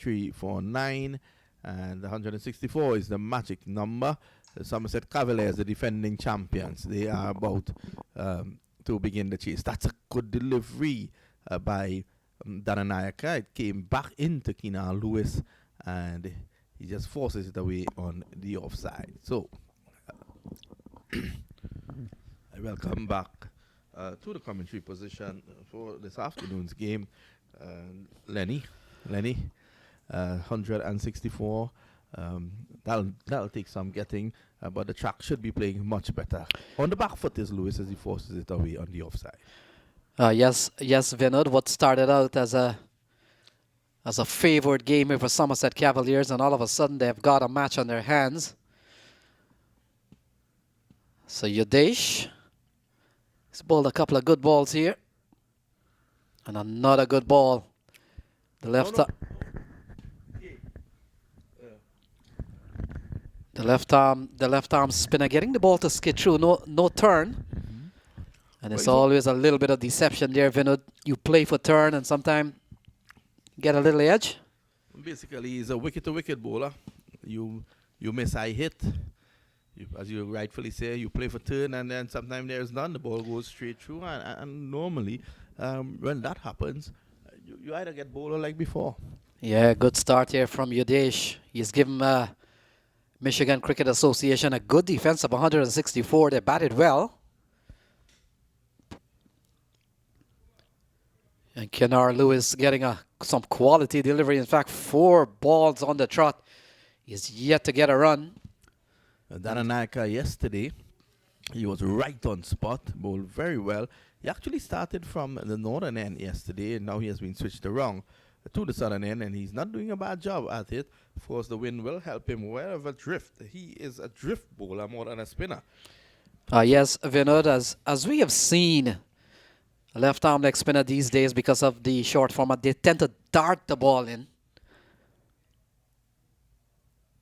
349, and 164 is the magic number. The Somerset Cavaliers, the defending champions, they are about to begin the chase. That's a good delivery by Dananayaka. It came back into Keenan Lewis, and he just forces it away on the offside. So, I welcome back to the commentary position for this afternoon's game. Lenny, 164. That'll take some getting, but the track should be playing much better. On the back foot is Lewis as he forces it away on the offside. Yes, Vinod. What started out as a favored game here for Somerset Cavaliers, and all of a sudden they've got a match on their hands. So Yudesh has bowled a couple of good balls here, and another good ball. The left arm spinner getting the ball to skid through. No turn. And it's always a little bit of deception there, Vinod. You play for turn and sometimes get a little edge. Basically, he's a wicket-to-wicket bowler. You miss, I hit. As you rightfully say, you play for turn, and then sometimes there's none. The ball goes straight through, and normally, when that happens, you either get bowler like before. Yeah, good start here from Yudesh. He's given Michigan Cricket Association a good defense of 164. They batted well. And Keenan Lewis getting some quality delivery. In fact, 4 balls on the trot. He's yet to get a run. Dananayaka yesterday, he was right on spot, bowled very well. He actually started from the northern end yesterday, and now he has been switched around to the southern end, and he's not doing a bad job at it. Of course, the wind will help him wherever drift. He is a drift bowler more than a spinner. Yes, Vinod, as we have seen, left-arm leg spinner these days, because of the short format, they tend to dart the ball in.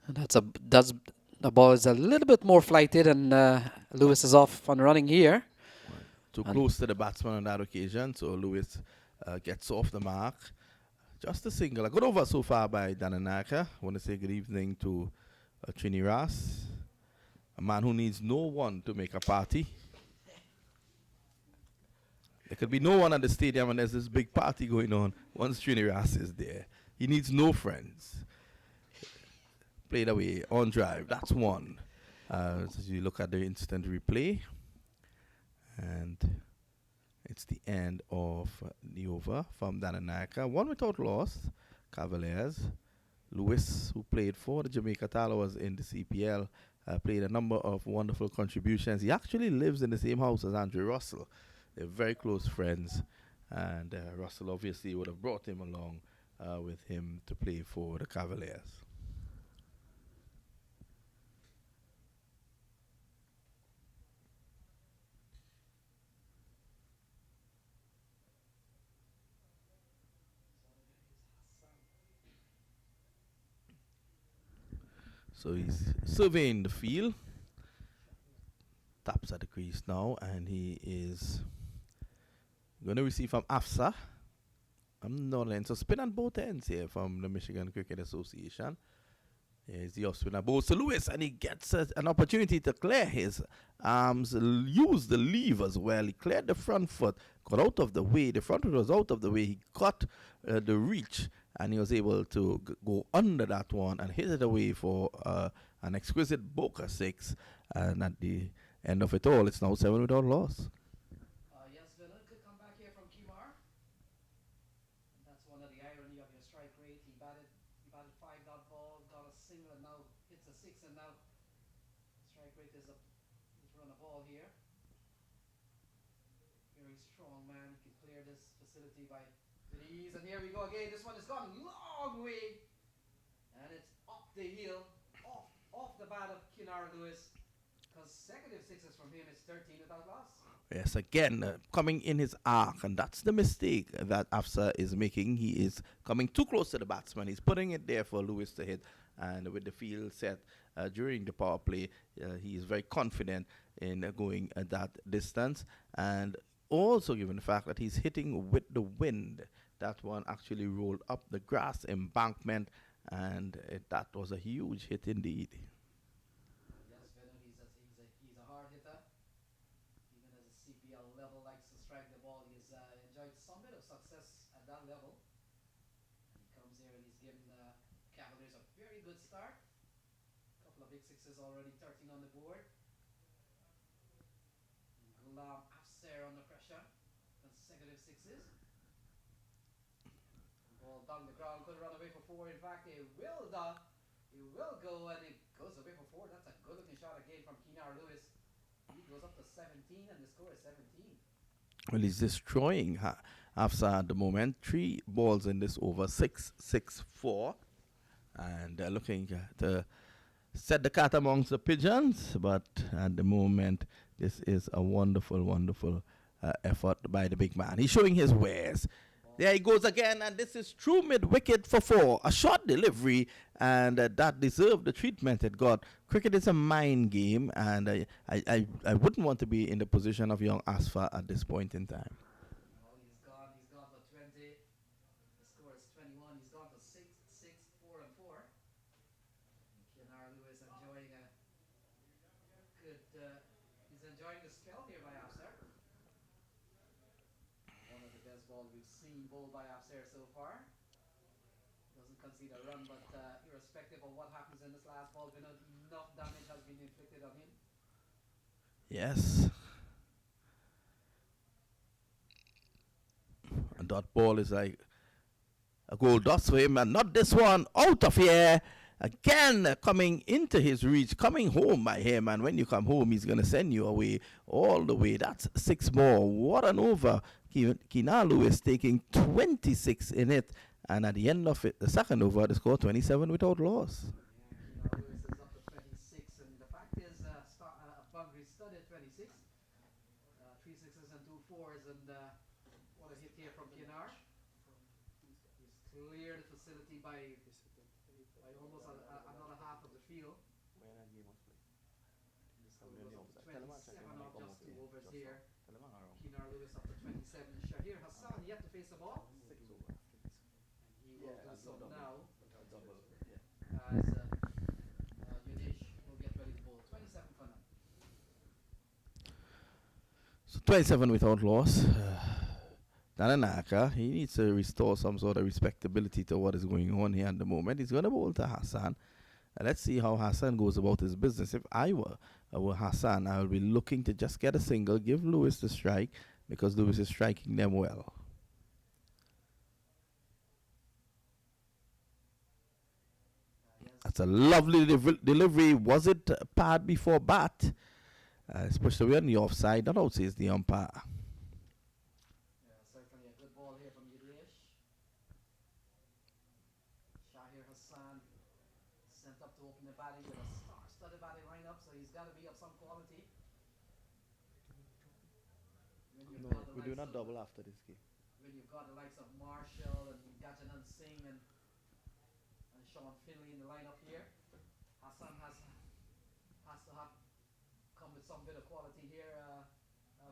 And the ball is a little bit more flighted, and Lewis is off and running here. Too close to the batsman on that occasion, so Lewis gets off the mark. Just a single. A good over so far by Dananayaka. I want to say good evening to Trini Ras, a man who needs no one to make a party. There could be no one at the stadium and there's this big party going on once Trini Ras is there. He needs no friends. Played away on drive. That's one. As you look at the instant replay, and it's the end of the over from Dananayaka. 1 without loss. Cavaliers. Lewis, who played for the Jamaica Towers in the CPL, played a number of wonderful contributions. He actually lives in the same house as Andrew Russell. They're very close friends, and Russell obviously would have brought him along with him to play for the Cavaliers. So he's surveying the field. Taps at the crease now, and he is going to receive from Afsa. So spin on both ends here from the Michigan Cricket Association. Here's the off spinner ball to Lewis, and he gets an opportunity to clear his arms, use the leave as well. He cleared the front foot, got out of the way. The front foot was out of the way. He got the reach, and he was able to go under that one and hit it away for an exquisite Boca 6. And at the end of it all, it's now 7 without loss. Yes, Vinod could come back here from Kimar. That's one of the irony of your strike rate. He batted 5 dot ball, got a single, and now hits a 6, and now strike rate is run a ball here. Very strong man. He can clear this facility by ease, and here we go again. This one has gone a long way, and it's up the hill, off the bat of Keenan Lewis. Consecutive 6s from him. It's 13 without loss. Yes, again, coming in his arc, and that's the mistake that Afsa is making. He is coming too close to the batsman. He's putting it there for Lewis to hit, and with the field set during the power play, he is very confident in going at that distance, and also given the fact that he's hitting with the wind. That one actually rolled up the grass embankment, and that was a huge hit indeed. Yes, Venom, he's a hard hitter. Even as a CPL level likes to strike the ball. He's enjoyed some bit of success at that level. And he comes here and he's given the Cavaliers a very good start. A couple of big sixes already, 13 on the board. And Ghulam Afser under pressure. Consecutive sixes. Ball down the ground, could run away for four. In fact, it will go, and it goes away for four. That's a good looking shot again from Keenar Lewis. He goes up to 17, and the score is 17. Well, he's destroying Afsa at the moment. 3 balls in this over, 6-6-4. And looking to set the cat amongst the pigeons. But at the moment, this is a wonderful, wonderful effort by the big man. He's showing his wares. There he goes again, and this is true mid-wicket for 4. A short delivery, and that deserved the treatment it got. Cricket is a mind game, and I wouldn't want to be in the position of young Asfa at this point in time. Well, he's gone for 20. The score is 21. He's gone for 6, 4, and 4. And Keenar Lewis enjoying a good, he's enjoying the spell here by Afser. One of the best balls we've seen bowled by Afser so far. Doesn't concede a run, but irrespective of what happens in this last ball, enough damage has been inflicted on him. Yes. And that ball is like a goal dust for him, and not this one. Out of here. Again, coming into his reach, coming home by him, and when you come home, he's going to send you away all the way. That's 6 more. What an over. Keenar Lewis taking 26 in it, and at the end of it, the second over, they score 27 without loss. Yeah, Keenar Lewis is up to 26, and the fact is, Bungry studied 26. 3 sixes and 2 fours, and what a hit here from Keenar. He's cleared the facility by almost another half of the field. The score goes up to 27 off just 2 overs here. Keenar Lewis up to 27. Shahir Hassan yet to face the ball. And he will do so now. As Yunesh will get ready to bowl. 27 for now. So 27 without loss. Nananaka, he needs to restore some sort of respectability to what is going on here at the moment. He's going to bowl to Hassan. Let's see how Hassan goes about his business. If I were Hassan, I would be looking to just get a single, give Lewis the strike, because Lewis is striking them well. Yes. That's a lovely delivery. Was it pad before bat? Especially on the offside. That outside is the umpire. Certainly a good ball here from Yunesh. Shahir Hassan sent up to open the batting with a star-studded batting lineup, so he's got to be of some quality. No, we do not double after this game. When you've got the likes of Marshall and Gajanan Singh and Sean Finley in the lineup here, Hassan has to have come with some bit of quality here,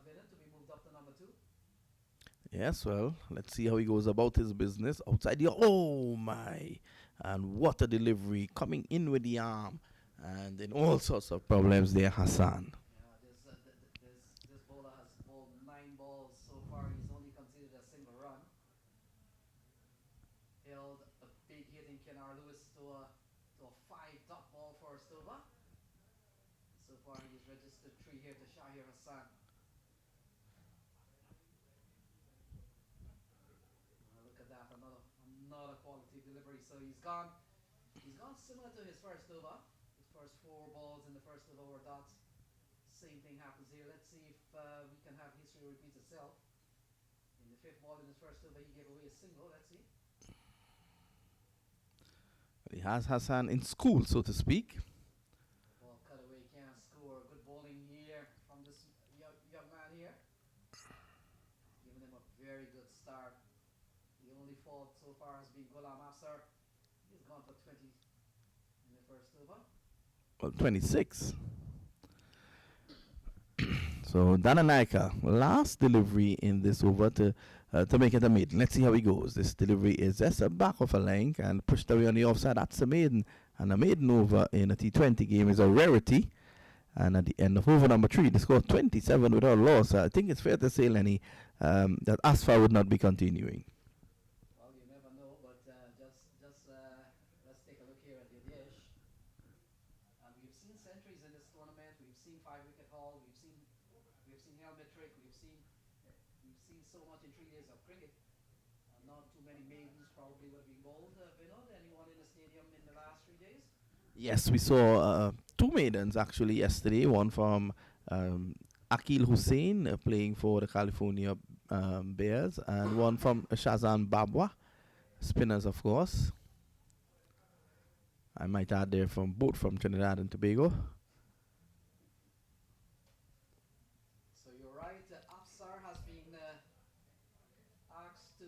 Villain, to be moved up to number 2. Yes, well, let's see how he goes about his business outside the. Oh my! And what a delivery, coming in with the arm, and then all sorts of problems there, Hassan. Yeah, this bowler has bowled 9 balls so far. He's only conceded a single run. Held a big hit in Keenar Lewis to a 5 dot ball for Stova. So far, he's registered 3 here to Shahir Hassan. Look at that, another quality delivery. So he's gone similar to his first over. His first 4 balls in the first over were dots. Same thing happens here. Let's see if we can have history repeat itself. In the 5th ball in his first over, he gave away a single. Let's see. He has Hassan in school, so to speak. Ball cut away, can't score. Good bowling here from this young man here. Giving him a very good start. The only fault so far has been Ghulam Afser. He's gone for 20 in the first over. Well, 26. So Dananaika, last delivery in this over to to make it a maiden. Let's see how he goes. This delivery is just a back of a length and pushed away on the offside. That's a maiden. And a maiden over in a T20 game is a rarity. And at the end of over number 3, the score 27 without a loss. I think it's fair to say, Lenny, that Asfa would not be continuing. Well, you never know, but let's take a look here at the dish. And we've seen centuries in this tournament. We've seen 5-wicket haul. We've seen helmet trick. We've seen so much in 3 days of cricket. Not too many maidens probably would have been bowled. Vinod, anyone in the stadium in the last 3 days? Yes, we saw two maidens actually yesterday. One from Akil Hussein playing for the California Bears, and one from Shazan Babwa, spinners, of course. I might add there from both from Trinidad and Tobago. So you're right. Afsar has been asked to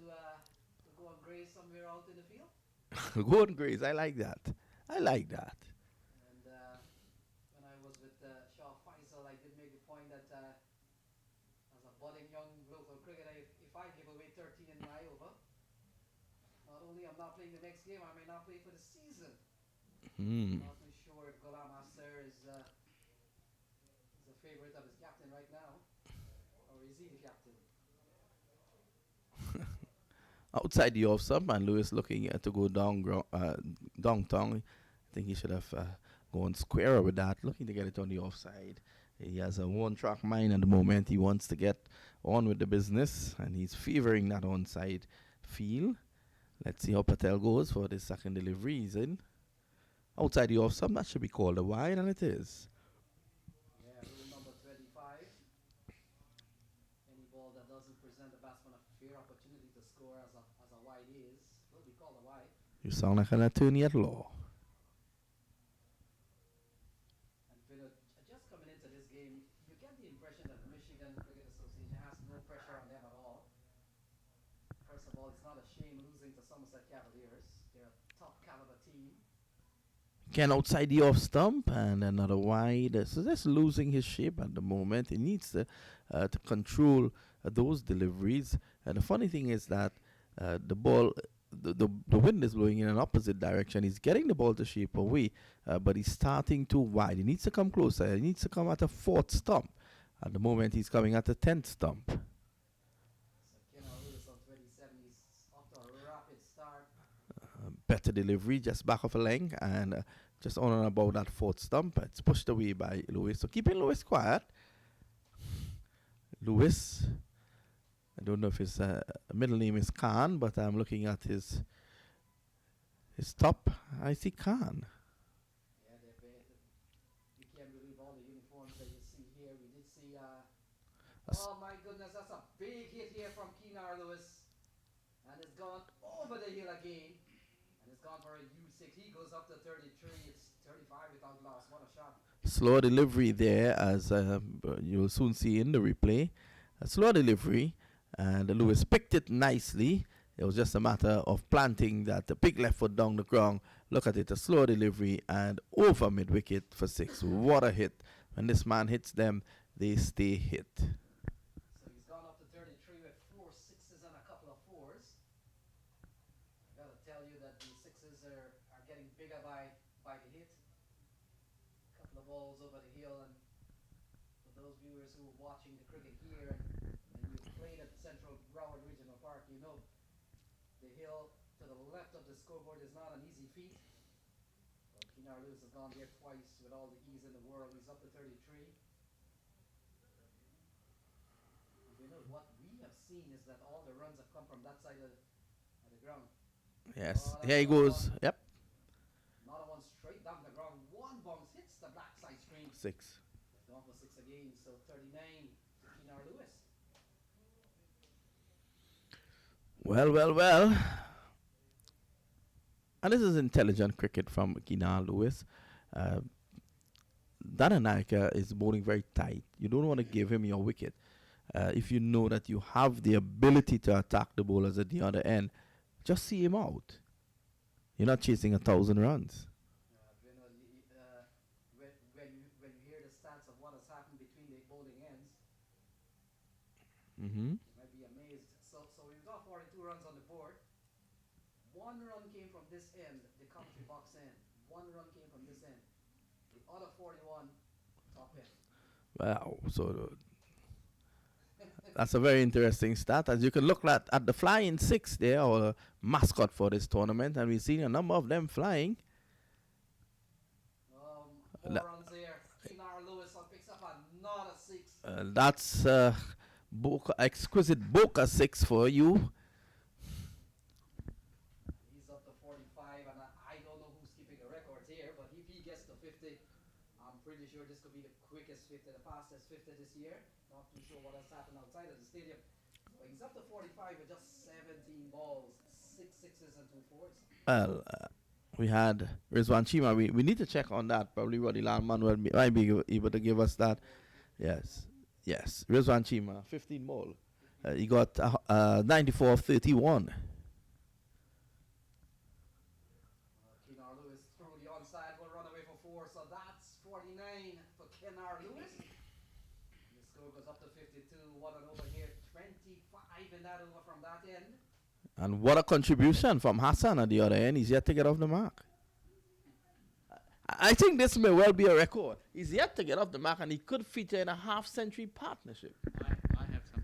go and graze somewhere out in the field. Golden Grace, I like that. I like that. And when I was with Shah Faisal, I did make the point that as a budding young local cricketer, if I give away 13 in my over, not only I'm not playing the next game, I may not play for the season. Not too sure if Ghulam Asser is a favorite of his captain right now, or is he the captain? Outside the off stump, and Lewis looking to go downtown. I think he should have gone squarer with that, looking to get it on the offside. He has a one-track mind at the moment. He wants to get on with the business, and he's favoring that onside feel. Let's see how Patel goes for this second delivery. He's in. Outside the off stump, that should be called a wide, and it is. Yeah, rule number 25. Any ball that doesn't present the batsman a fair opportunity to score as a wide will be called a wide. You sound like an attorney at law. And just coming into this game, you get the impression that the Michigan Cricket Association has no pressure on them at all. First of all, it's not a shame losing to Somerset Cavaliers. They're a top caliber team. Again, outside the off stump and another wide. So that's losing his shape at the moment. He needs to control those deliveries. And the funny thing is that the ball, the wind is blowing in an opposite direction. He's getting the ball to shape away, but he's starting too wide. He needs to come closer. He needs to come at a 4th stump. At the moment, he's coming at a 10th stump. So Lewis on 27, he's off to a rapid start. Better delivery, just back of a length, and just on and about that 4th stump. It's pushed away by Lewis. So keeping Lewis quiet. Lewis, I don't know if his middle name is Khan, but I'm looking at his top. I see Khan. Yeah, you can't believe all the uniforms that you see here. We did see, oh my goodness, that's a big hit here from Keenar Lewis. And it's gone over the hill again. And it's gone for a U6. He goes up to 33. It's 35 without loss. What a shot. Slow delivery there, as you'll soon see in the replay. A slow delivery, and Lewis picked it nicely. It was just a matter of planting that the big left foot down the ground. Look at it, a slow delivery and over mid-wicket for 6. What a hit. When this man hits them, they stay hit. So he's gone up to 33 with 4 6s and a couple of 4s. I gotta tell you that the 6s are getting bigger by the hit. A couple of balls over the hill, and for those viewers who are watching the cricket here and you've played at Central Broward Regional Park, you know the hill to the left of the scoreboard is not an easy feat. But Keenar Lewis has gone there twice with all the ease in the world. He's up to 33. And you know what we have seen is that all the runs have come from that side of the ground. Yes, here he goes. Yep. Another one straight down the ground. One bounce hits the black side screen. 6. Gone for 6 again. So 39 to Keenar Lewis. Well. And this is intelligent cricket from Keenar Lewis. Dananaka is bowling very tight. You don't want to give him your wicket. If you know that you have the ability to attack the bowlers at the other end, just see him out. You're not chasing 1,000 runs. When you hear the stats of what has happened between the bowling ends, Mm-hmm. you might be amazed. So we this end, the commentary box end. 1 run came from this end. The other 41 top end. Wow. So that's a very interesting stat. As you can look at the flying six there, or mascot for this tournament, and we've seen a number of them flying. 4 runs there. Keenar Lewis picks up another 6. That's exquisite Boca 6 for you. He's up to 45, and I don't know who's keeping the records here, but if he gets to 50, I'm pretty sure this could be the quickest 50, the fastest 50 this year. Not too sure what has happened outside of the stadium. But he's up to 45 with just 17 balls, 6 sixes and 2 fours. Well, we had Rizwan Chima. We need to check on that. Probably Roddy Landman might be able to give us that. Yes. Rizwan Chima, 15 ball. He got 94 of 31. Keenar Lewis through the onside will run away for 4, so that's 49 for Keenar Lewis. The score goes up to 52. What an over here, 25 in that over from that end. And what a contribution from Hassan at the other end. He's yet to get off the mark. I think this may well be a record. He's yet to get off the mark, and he could feature in a half-century partnership. I have some.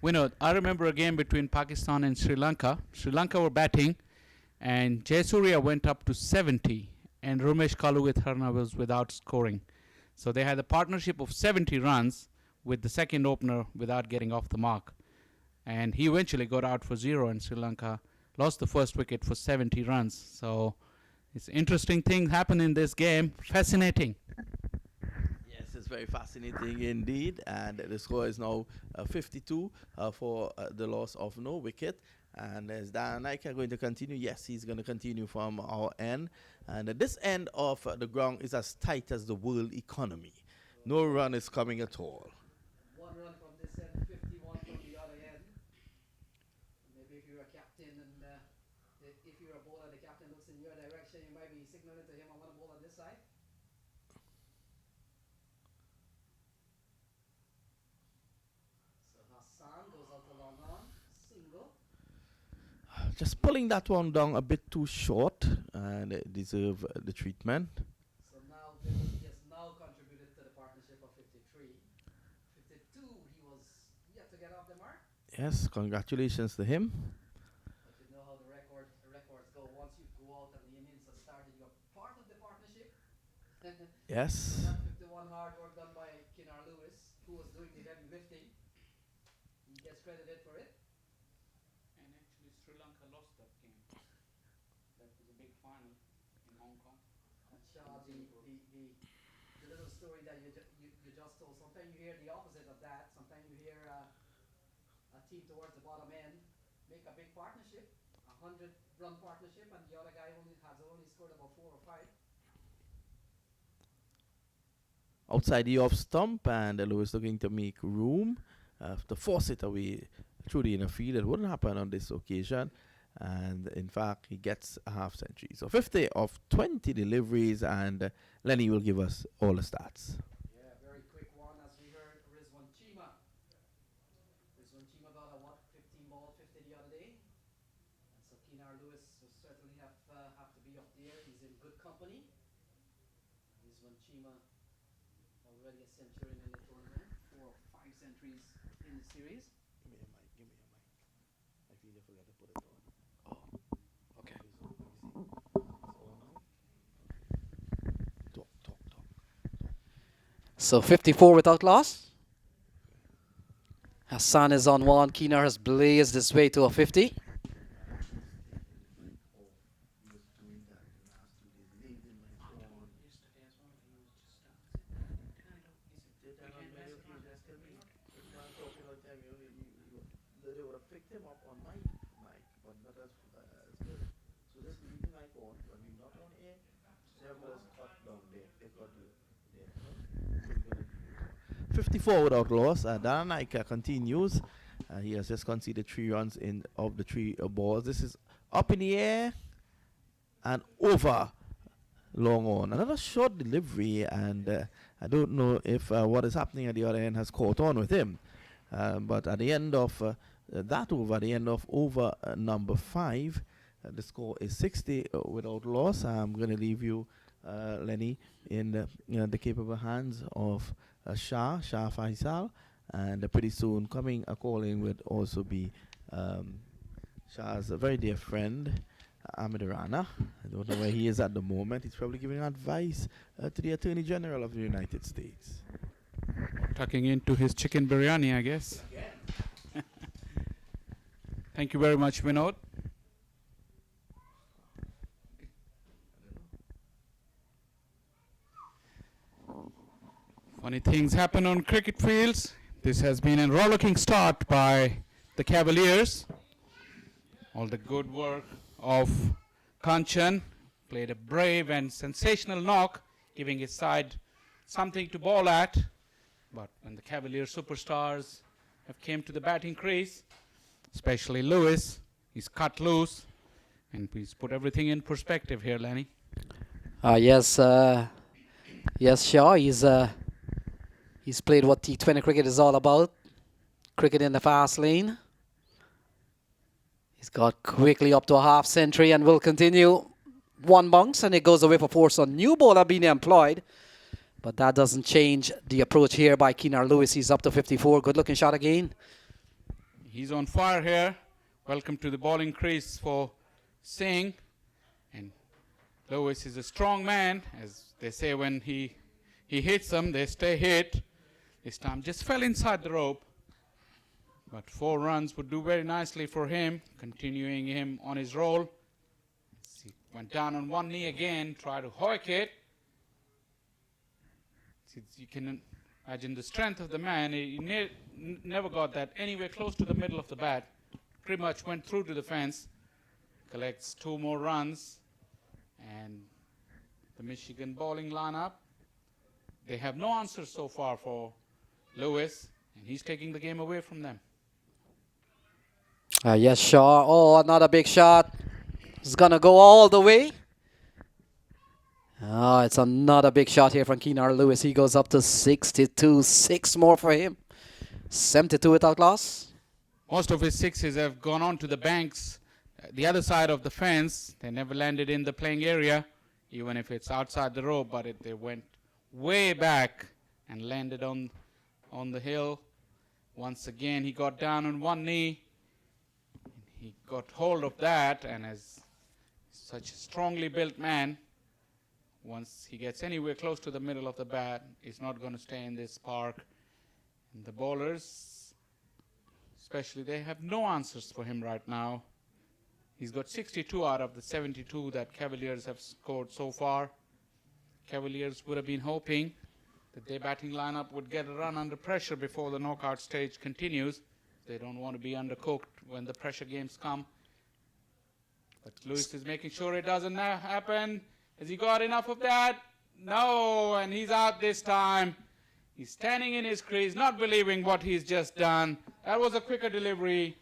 Vinod, I remember a game between Pakistan and Sri Lanka. Sri Lanka were batting, and Jayasuriya went up to 70, and Ramesh Kalu with Harna was without scoring. So they had a partnership of 70 runs with the second opener without getting off the mark. And he eventually got out for 0, and Sri Lanka lost the first wicket for 70 runs. So it's interesting things happen in this game. Fascinating. Yes, it's very fascinating indeed. And the score is now 52 for the loss of no wicket. And is Dan Naika going to continue? Yes, he's going to continue from our end. And this end of the ground is as tight as the world economy. No run is coming at all. 1 run from this end, 51 from the other end. Maybe if you're a captain and if you're a bowler, the captain looks in your direction, you might be signaling to him, I want to bowl on this side. So Hassan goes out to long on, single. Just pulling that one down a bit too short, and it deserve the treatment. So now he has now contributed to the partnership of 53. 52, he was yet to get off the mark. Yes, congratulations to him. But you know how the records go. Once you go out and the innings have started, you're part of the partnership. Yes. So that 51 hard work done by Keenar Lewis, who was doing the heavy lifting. He gets credited for it. And actually, Sri Lanka lost that game. That was a big final in Hong Kong. And Shah, the little story that you just told, sometimes you hear the opposite of that. Sometimes you hear a team towards the bottom end make a big partnership, 100-run partnership, and the other guy only scored about 4 or 5. Outside the off stump, and Lewis looking to make room to force it away through the inner field. It wouldn't happen on this occasion, and in fact he gets a half century. So 50 of 20 deliveries, and Lenny will give us all the stats. Yeah, very quick one as we heard Rizwan Chima. Rizwan Chima got a 15 ball 50 the other day. And so Keenar Lewis will certainly have to be up there. He's in good company. Rizwan Chima already a centurion in the tournament, 4 or 5 centuries in the series. Give me a mic. I feel you forgot to put it on. Oh, okay. Talk. So 54 without loss. Hassan is on 1. Keenar has blazed his way to a 50. So just leave the mic on when we're not on air. Servers cut down there. They got you there. 54 without loss. Dan Naika continues. He has just conceded 3 runs in of the 3 balls. This is up in the air and over long on. Another short delivery, and I don't know if what is happening at the other end has caught on with him. But at the end of that over, at the end of over number 5, The score is 60 without loss. I'm going to leave you, Lenny, in the capable hands of Shah Faisal. And pretty soon coming a call in would also be Shah's a very dear friend, Ahmed Rana. I don't know where he is at the moment. He's probably giving advice to the Attorney General of the United States. Tucking into his chicken biryani, I guess. Thank you very much, Vinod. Funny things happen on cricket fields. This has been a rollicking start by the Cavaliers. All the good work of Kanchan. Played a brave and sensational knock, giving his side something to bowl at. But when the Cavalier superstars have came to the batting crease, especially Lewis, he's cut loose. And he's put everything in perspective here, Lenny. Yes, Shaw. He's played what T20 cricket is all about. Cricket in the fast lane. He's got quickly up to a half century and will continue. One bounce and it goes away for four. So new bowler being employed. But that doesn't change the approach here by Keenar Lewis. He's up to 54. Good looking shot again. He's on fire here. Welcome to the bowling crease for Singh. And Lewis is a strong man. As they say, when he hits them, they stay hit. This time just fell inside the rope. But 4 runs would do very nicely for him, continuing him on his roll. He went down on one knee again, tried to hoik it. You can imagine the strength of the man. He never got that anywhere close to the middle of the bat. Pretty much went through to the fence. Collects 2 more runs. And the Michigan bowling lineup, they have no answers so far for Lewis. And he's taking the game away from them. Yes, Shaw. Oh, another big shot. It's going to go all the way. Oh, it's another big shot here from Keenar Lewis. He goes up to 62. 6 more for him. 72 without loss. Most of his sixes have gone on to the banks, the other side of the fence. They never landed in the playing area, even if it's outside the rope, but they went way back and landed on the hill. Once again, he got down on one knee. He got hold of that, and as such a strongly built man, once he gets anywhere close to the middle of the bat, he's not going to stay in this park. And the bowlers, especially, they have no answers for him right now. He's got 62 out of the 72 that Cavaliers have scored so far. Cavaliers would have been hoping that their batting lineup would get a run under pressure before the knockout stage continues. They don't want to be undercooked when the pressure games come. But Lewis is making sure it doesn't happen. Has he got enough of that? No, and he's out this time. He's standing in his crease, not believing what he's just done. That was a quicker delivery,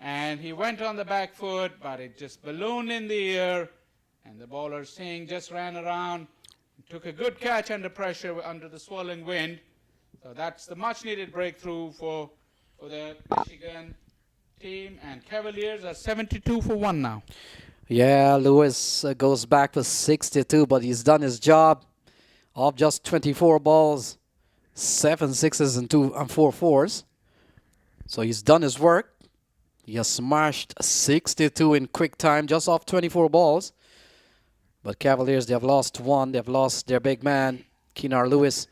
and he went on the back foot, but it just ballooned in the air, and the bowler Singh just ran around, took a good catch under pressure under the swirling wind. So that's the much-needed breakthrough for the Michigan team, and Cavaliers are 72 for 1 now. Yeah, Lewis goes back to 62, but he's done his job of just 24 balls, 7 sixes and 4 fours. So he's done his work. He has smashed 62 in quick time, just off 24 balls. But Cavaliers, they have lost 1. They've lost their big man, Keenar Lewis,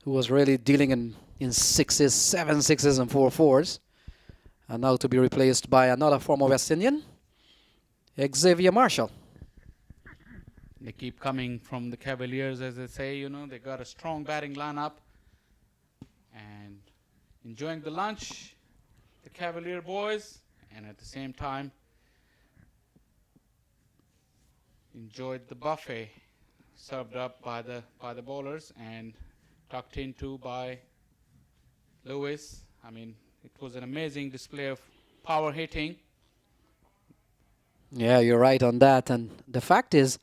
who was really dealing in 6s, 7 sixes and 4 fours. And now to be replaced by another former West Indian, Xavier Marshall. They keep coming from the Cavaliers, as they say, you know, they got a strong batting lineup. And enjoying the lunch, the Cavalier boys, and at the same time, enjoyed the buffet served up by the bowlers and tucked into by Lewis. I mean, it was an amazing display of power hitting. Yeah, you're right on that. And the fact is,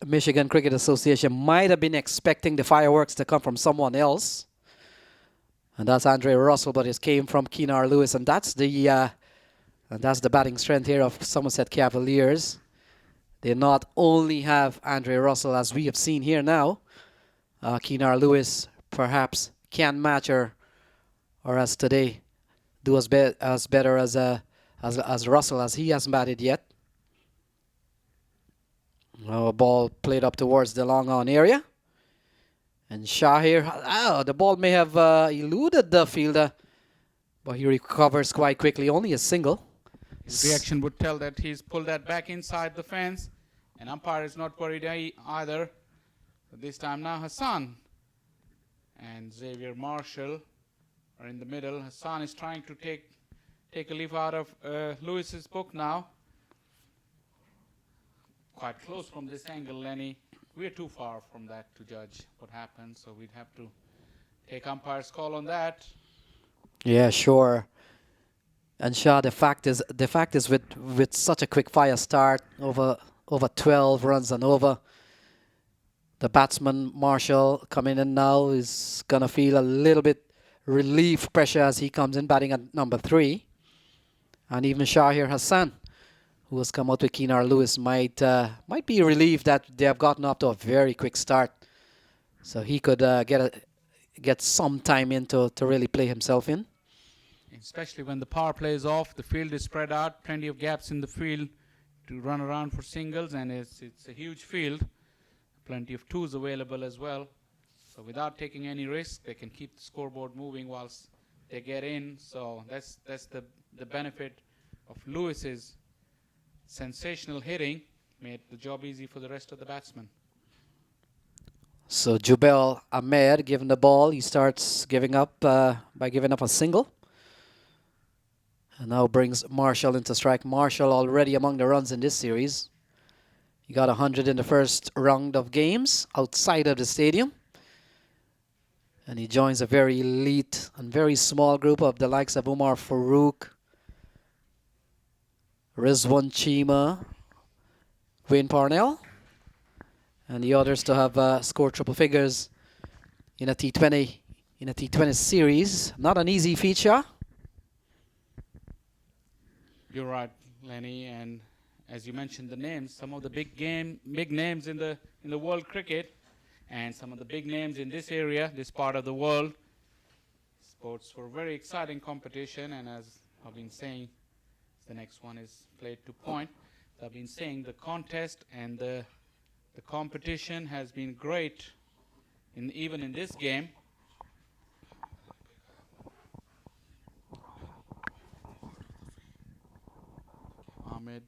Michigan Cricket Association might have been expecting the fireworks to come from someone else. And that's Andre Russell, but it came from Keenar Lewis. And that's the And that's the batting strength here of Somerset Cavaliers. They not only have Andre Russell, as we have seen here now. Keenar Lewis perhaps can match her, or as today, do as better as Russell, as he hasn't batted yet. Now a ball played up towards the long on area. And Shah here, the ball may have eluded the fielder, but he recovers quite quickly, only a single. His reaction would tell that he's pulled that back inside the fence, and umpire is not worried either. But this time now Hassan and Xavier Marshall are in the middle. Hassan is trying to take a leaf out of Lewis's book now. Quite close from this angle, Lenny. We're too far from that to judge what happens, so we'd have to take umpire's call on that. Yeah, sure. And Shah, the fact is with such a quick fire start, over 12 runs and over, the batsman Marshall coming in now is gonna feel a little bit relief pressure as he comes in batting at number 3. And even Shah here, Hassan, who has come out with Keenar Lewis, might be relieved that they have gotten off to a very quick start, so he could get some time in to really play himself in. Especially when the power play is off, the field is spread out, plenty of gaps in the field to run around for singles, and it's a huge field, plenty of twos available as well. So without taking any risk, they can keep the scoreboard moving whilst they get in. So that's the benefit of Lewis's sensational hitting, made the job easy for the rest of the batsmen. So Jubel Ahmed given the ball, he starts giving up by giving up a single. And now brings Marshall into strike. Marshall already among the runs in this series. He got 100 in the first round of games outside of the stadium. And he joins a very elite and very small group of the likes of Umar Farouk, Rizwan Chima, Wayne Parnell, and the others to have scored triple figures in a T20 series. Not an easy feature. You're right, Lenny, and as you mentioned the names, some of the big names in the world cricket, and some of the big names in this area, this part of the world. Sports for very exciting competition, and as I've been saying, the next one is played to point. I've been saying the contest and the competition has been great, even in this game. Ahmed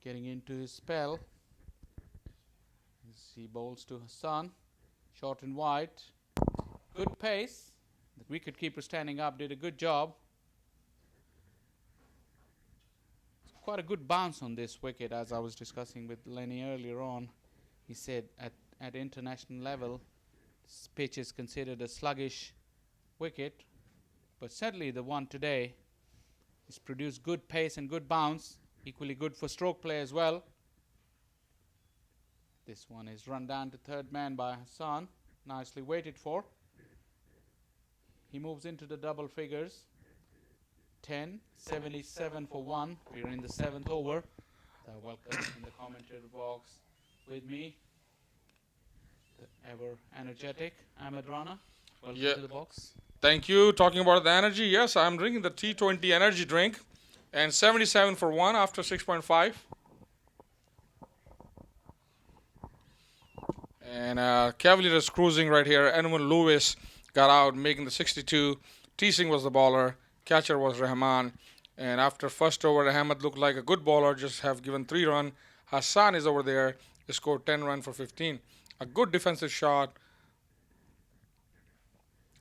getting into his spell. He bowls to Hassan, short and wide. Good pace. The wicketkeeper standing up did a good job. It's quite a good bounce on this wicket, as I was discussing with Lenny earlier on. He said at international level, this pitch is considered a sluggish wicket, but certainly the one today has produced good pace and good bounce. Equally good for stroke play as well. This one is run down to third man by Hassan. Nicely waited for. He moves into the double figures. 10, 77 for 1. We're in the 7th over. Welcome in the commentator box with me, the ever energetic Ahmed Rana. Welcome to the box. Thank you. Talking about the energy, yes, I'm drinking the T20 energy drink. And 77 for 1 after 6.5. And Cavaliers cruising right here. Edwin Lewis got out, making the 62. Teesing was the bowler. Catcher was Rahman. And after first over, Ahmed looked like a good bowler, just have given 3 runs. Hassan is over there. He scored 10 runs for 15. A good defensive shot.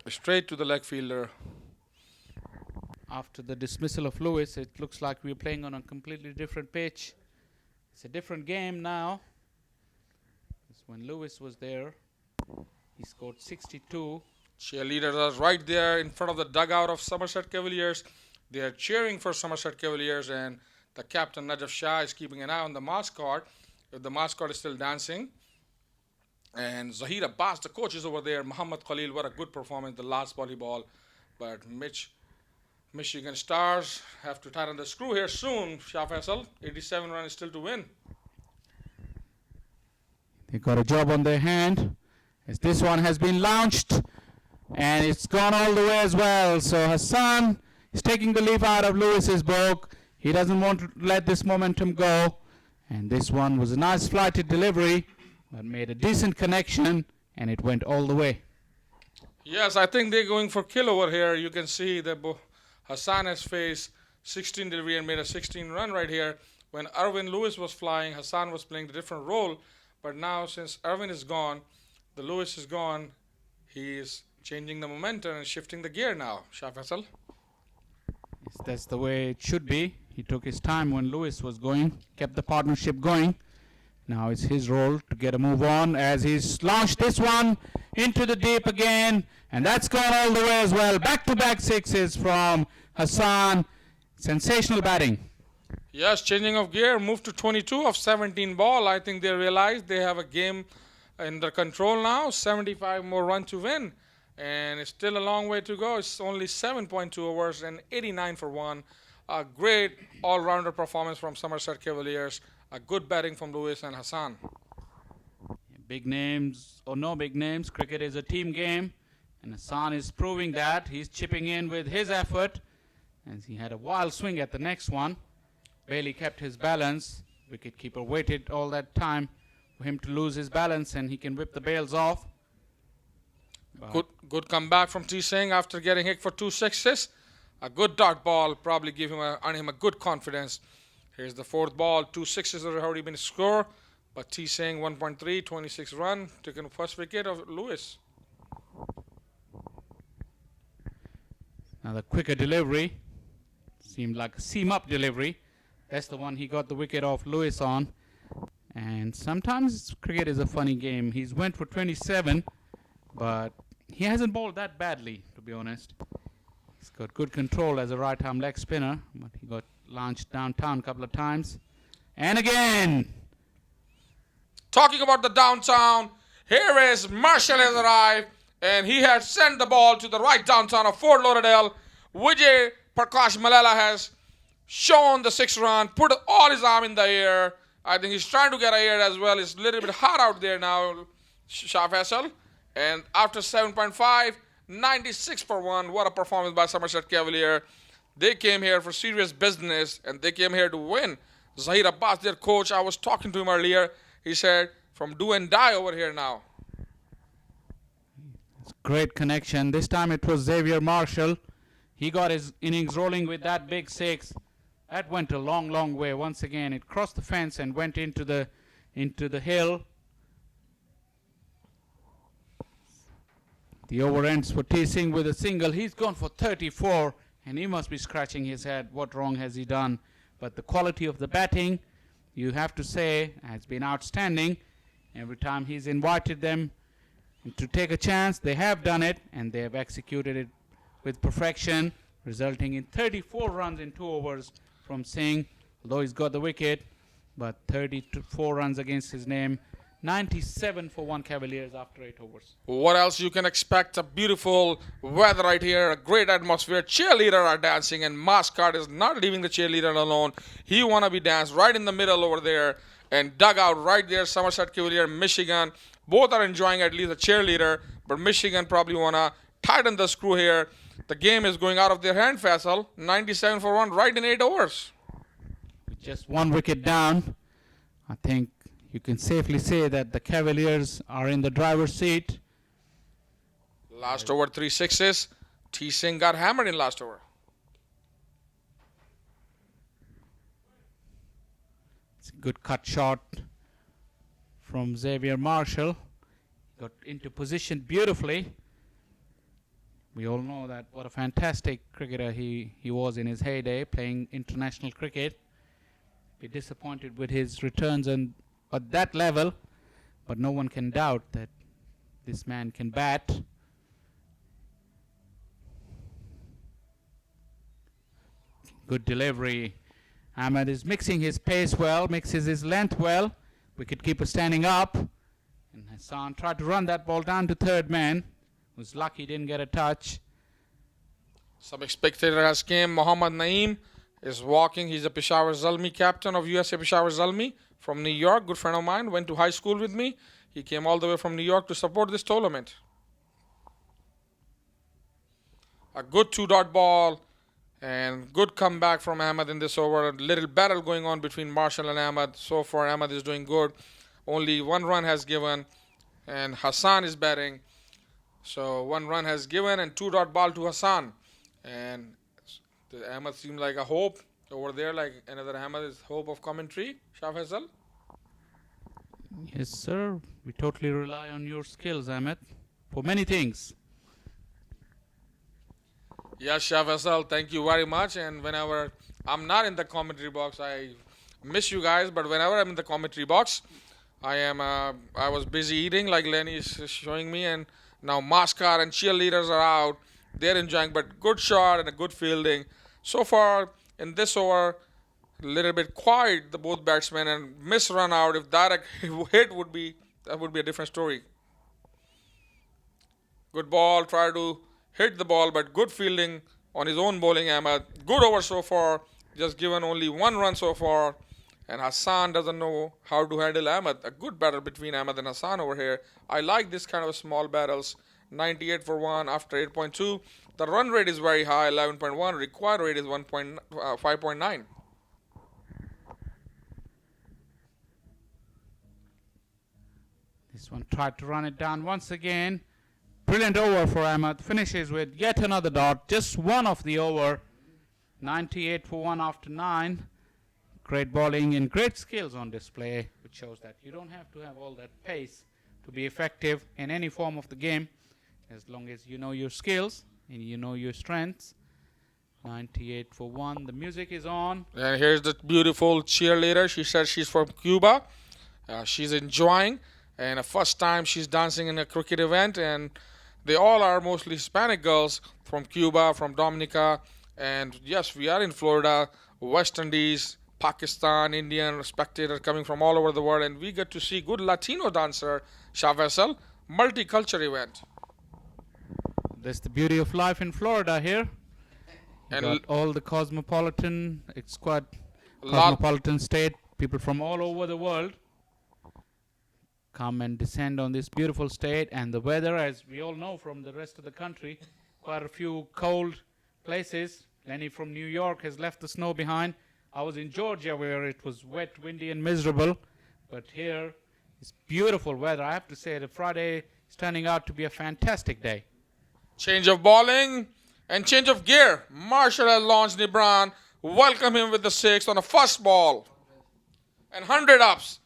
Straight to the leg fielder. After the dismissal of Lewis, it looks like we're playing on a completely different pitch. It's a different game now. When Lewis was there, he scored 62. Cheerleaders are right there in front of the dugout of Somerset Cavaliers. They are cheering for Somerset Cavaliers, and the captain Najaf Shah is keeping an eye on the mascot. If the mascot is still dancing. And Zahir Abbas, the coach, is over there. Muhammad Khalil, what a good performance the last volleyball. But Michigan Stars have to tighten the screw here soon. Shah Faisal, 87 runs still to win. They got a job on their hand as this one has been launched and it's gone all the way as well. So Hassan is taking the leaf out of Lewis's book. He doesn't want to let this momentum go. And this one was a nice flighted delivery, but made a decent connection and it went all the way. Yes, I think they're going for kill over here. You can see that Hassan has faced 16 delivery and made a 16 run right here. When Erwin Lewis was flying, Hassan was playing a different role. But now since Erwin is gone, the Lewis is gone, he is changing the momentum and shifting the gear now. Shah Faisal. Yes, that's the way it should be. He took his time when Lewis was going, kept the partnership going. Now it's his role to get a move on as he's launched this one into the deep again. And that's gone all the way as well. Back-to-back sixes from Hassan. Sensational batting. Yes, changing of gear, moved to 22 of 17 ball. I think they realized they have a game in their control now. 75 more runs to win. And it's still a long way to go. It's only 7.2 overs and 89 for 1. A great all-rounder performance from Somerset Cavaliers. A good batting from Lewis and Hassan. Big names or no big names, cricket is a team game. And Hassan is proving that. He's chipping in with his effort. As he had a wild swing at the next one. Bailey kept his balance. Wicketkeeper waited all that time for him to lose his balance and he can whip the bails off. Good comeback from T. Singh after getting hit for 2 sixes. A good dot ball probably gave him earn him a good confidence. Here's the fourth ball. 2 sixes have already been scored. But T. Singh 1.3, 26 run, taking the first wicket of Lewis. Now the quicker delivery. Seemed like a seam-up delivery. That's the one he got the wicket off Lewis on. And sometimes cricket is a funny game. He's went for 27, but he hasn't bowled that badly, to be honest. He's got good control as a right-arm leg spinner, but he got launched downtown a couple of times. And again! Talking about the downtown, here is Marshall has arrived, and he has sent the ball to the right downtown of Fort Lauderdale. Vijay Prakash Malala has shown the 6 run, put all his arm in the air. I think he's trying to get a air as well. It's a little bit hot out there now, Shah Faisal. And after 7.5, 96 for 1. What a performance by Somerset Cavalier. They came here for serious business and they came here to win. Zahir Abbas, their coach, I was talking to him earlier. He said, from do and die over here now. Great connection. This time it was Xavier Marshall. He got his innings rolling with that big 6. That went a long, long way. Once again, it crossed the fence and went into the hill. The over ends for T. Singh with a single. He's gone for 34, and he must be scratching his head. What wrong has he done? But the quality of the batting, you have to say, has been outstanding. Every time he's invited them to take a chance, they have done it, and they have executed it with perfection, resulting in 34 runs in 2 overs from Singh, although he's got the wicket, but 34 runs against his name. 97 for 1 Cavaliers after 8 overs. What else you can expect? A beautiful weather right here, a great atmosphere. Cheerleaders are dancing, and Mascot is not leaving the cheerleader alone. He want to be danced right in the middle over there, and dugout right there. Somerset Cavalier, Michigan, both are enjoying at least a cheerleader, but Michigan probably want to tighten the screw here. The game is going out of their hand, Faisal. 97 for 1 right in 8 overs. With just 1 wicket down, I think you can safely say that the Cavaliers are in the driver's seat. Last over 3 sixes. T. Singh got hammered in last over. It's a good cut shot from Xavier Marshall. Got into position beautifully. We all know that what a fantastic cricketer he was in his heyday, playing international cricket. Be disappointed with his returns at that level, but no one can doubt that this man can bat. Good delivery. Ahmed is mixing his pace well, mixes his length well. Wicketkeeper standing up. And Hassan tried to run that ball down to third man. Was lucky he didn't get a touch. Some spectator has came. Muhammad Naeem is walking. He's a Peshawar Zalmi captain of USA Peshawar Zalmi from New York. Good friend of mine. Went to high school with me. He came all the way from New York to support this tournament. A good 2-dot ball and good comeback from Ahmed in this over. A little battle going on between Marshall and Ahmed. So far, Ahmed is doing good. Only 1 run has given, and Hassan is batting. So 1 run has given and 2-dot ball to Hassan. And Ahmed seemed like a hope over there, like another Ahmed is hope of commentary. Shah Faisal? Yes, sir. We totally rely on your skills, Ahmed, for many things. Yes, Shah Faisal, thank you very much. And whenever I'm not in the commentary box, I miss you guys. But whenever I'm in the commentary box, I was busy eating, like Lenny is showing me, and now MichCA and cheerleaders are out. They're enjoying, but good shot and a good fielding. So far in this over, a little bit quiet, the both batsmen, and miss run out. If direct hit would be, that would be a different story. Good ball, try to hit the ball, but good fielding on his own bowling, Ahmed. Good over so far, just given only 1 run so far. And Hassan doesn't know how to handle Ahmed. A good battle between Ahmed and Hassan over here. I like this kind of small battles. 98 for 1 after 8.2. The run rate is very high, 11.1. Required rate is 5.9. This one tried to run it down once again. Brilliant over for Ahmed. Finishes with yet another dot. Just one of the over. 98 for 1 after 9. Great bowling and great skills on display, which shows that you don't have to have all that pace to be effective in any form of the game, as long as you know your skills and you know your strengths. 98 for 1. The music is on. And here's the beautiful cheerleader. She says she's from Cuba. She's enjoying. And the first time she's dancing in a cricket event. And they all are mostly Hispanic girls from Cuba, from Dominica. And yes, we are in Florida, West Indies, Pakistan, Indian spectators coming from all over the world. And we get to see good Latino dancer, Shah Faisal, multicultural event. That's the beauty of life in Florida here. You And got all the cosmopolitan, it's quite cosmopolitan state. People from all over the world come and descend on this beautiful state. And the weather, as we all know from the rest of the country, quite a few cold places. Lenny from New York has left the snow behind. I was in Georgia where it was wet, windy and miserable. But here it's beautiful weather. I have to say that Friday is turning out to be a fantastic day. change of bowling and change of gear. Marshall has launched Nibran. Welcome him with the 6 on a first ball. And 100 ups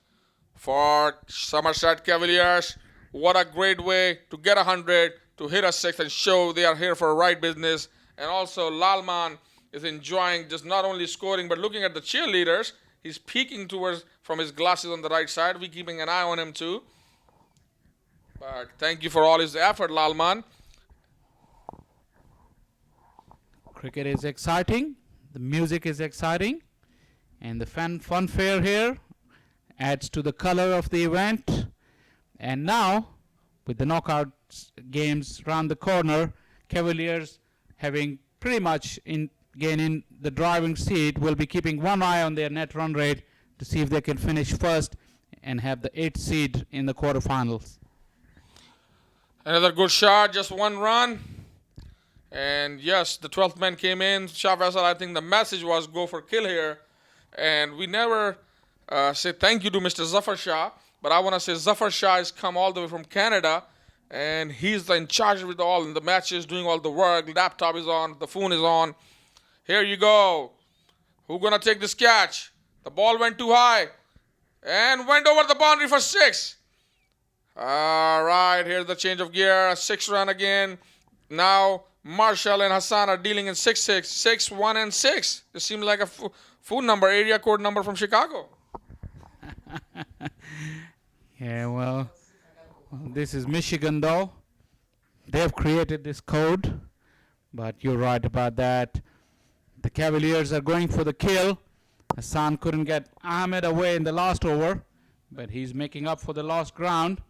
for Somerset Cavaliers. What a great way to get 100, to hit a 6 and show they are here for a right business. And also Lalman is enjoying just not only scoring but looking at the cheerleaders. He's peeking towards from his glasses on the right side. We're keeping an eye on him too. But thank you for all his effort, Lalman. Cricket is exciting. The music is exciting. And the funfair here adds to the color of the event. And now, with the knockout games round the corner, Cavaliers having pretty much gaining the driving seat will be keeping one eye on their net run rate to see if they can finish first and have the 8th seed in the quarterfinals. Another good shot, just 1 run. And yes, the 12th man came in. Shah Faisal, I think the message was go for kill here. And we never say thank you to Mr. Zafar Shah. But I want to say Zafar Shah has come all the way from Canada. And he's in charge of it all. In the matches, doing all the work. Laptop is on. The phone is on. Here you go. Who's going to take this catch? The ball went too high. And went over the boundary for 6. All right, here's the change of gear. A 6 run again. Now Marshall and Hassan are dealing in 6-6. 6, 1, and 6. This seems like a phone number, area code number from Chicago. Yeah, well, this is Michigan though. They've created this code. But you're right about that. The Cavaliers are going for the kill. Hassan couldn't get Ahmed away in the last over. But he's making up for the lost ground.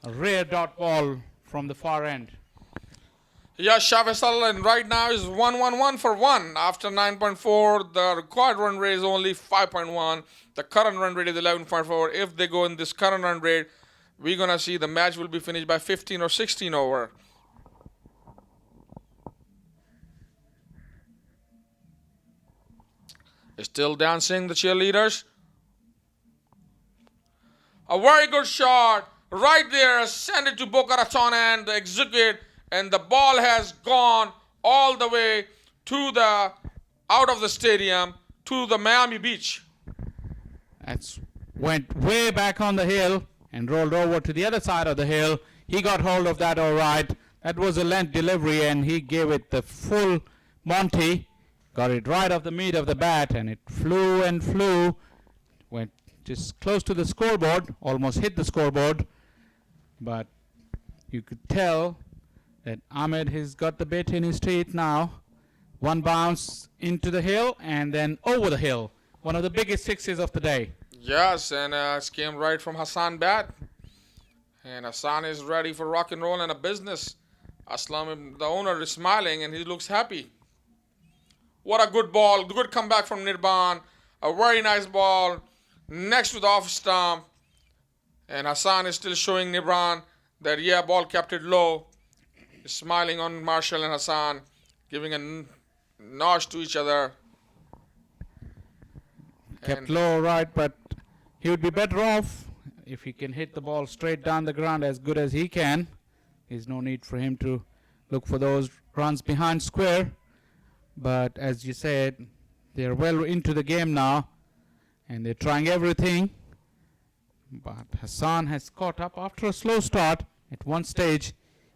A rare dot ball from the far end. Yeah, Shafisal, and right now is 1-1-1 for 1. After 9.4, the required run rate is only 5.1. The current run rate is 11.4. If they go in this current run rate, we're going to see the match will be finished by 15 or 16 over. Still dancing, the cheerleaders. A very good shot. Right there, send it to Boca Raton and execute. And the ball has gone all the way to the out of the stadium to the Miami Beach. That's went way back on the hill and rolled over to the other side of the hill. He got hold of that all right. That was a length delivery and he gave it the full Monty. Got it right off the meat of the bat and it flew and flew. Went just close to the scoreboard, almost hit the scoreboard. But you could tell that Ahmed has got the bit in his teeth now. One bounce into the hill and then over the hill. One of the biggest sixes of the day. Yes, and it came right from Hassan bat. And Hassan is ready for rock and roll and a business. Aslam, the owner, is smiling and he looks happy. What a good ball. Good comeback from Nirban. A very nice ball. Next to the off stump. And Hassan is still showing Nirban that, yeah, ball kept it low. He's smiling on Marshall and Hassan, giving a nod to each other. Kept low, right, but he would be better off if he can hit the ball straight down the ground as good as he can. There's no need for him to look for those runs behind square. But as you said, they're well into the game now, and they're trying everything. But Hassan has caught up after a slow start. At one stage,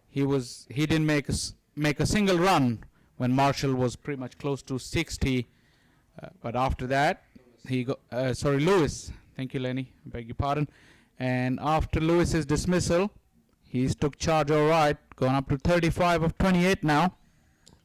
he didn't make a single run when Marshall was pretty much close to 60. But after that, Lewis. Thank you, Lenny. I beg your pardon. And after Lewis's dismissal, he's took charge all right, gone up to 35 of 28 now.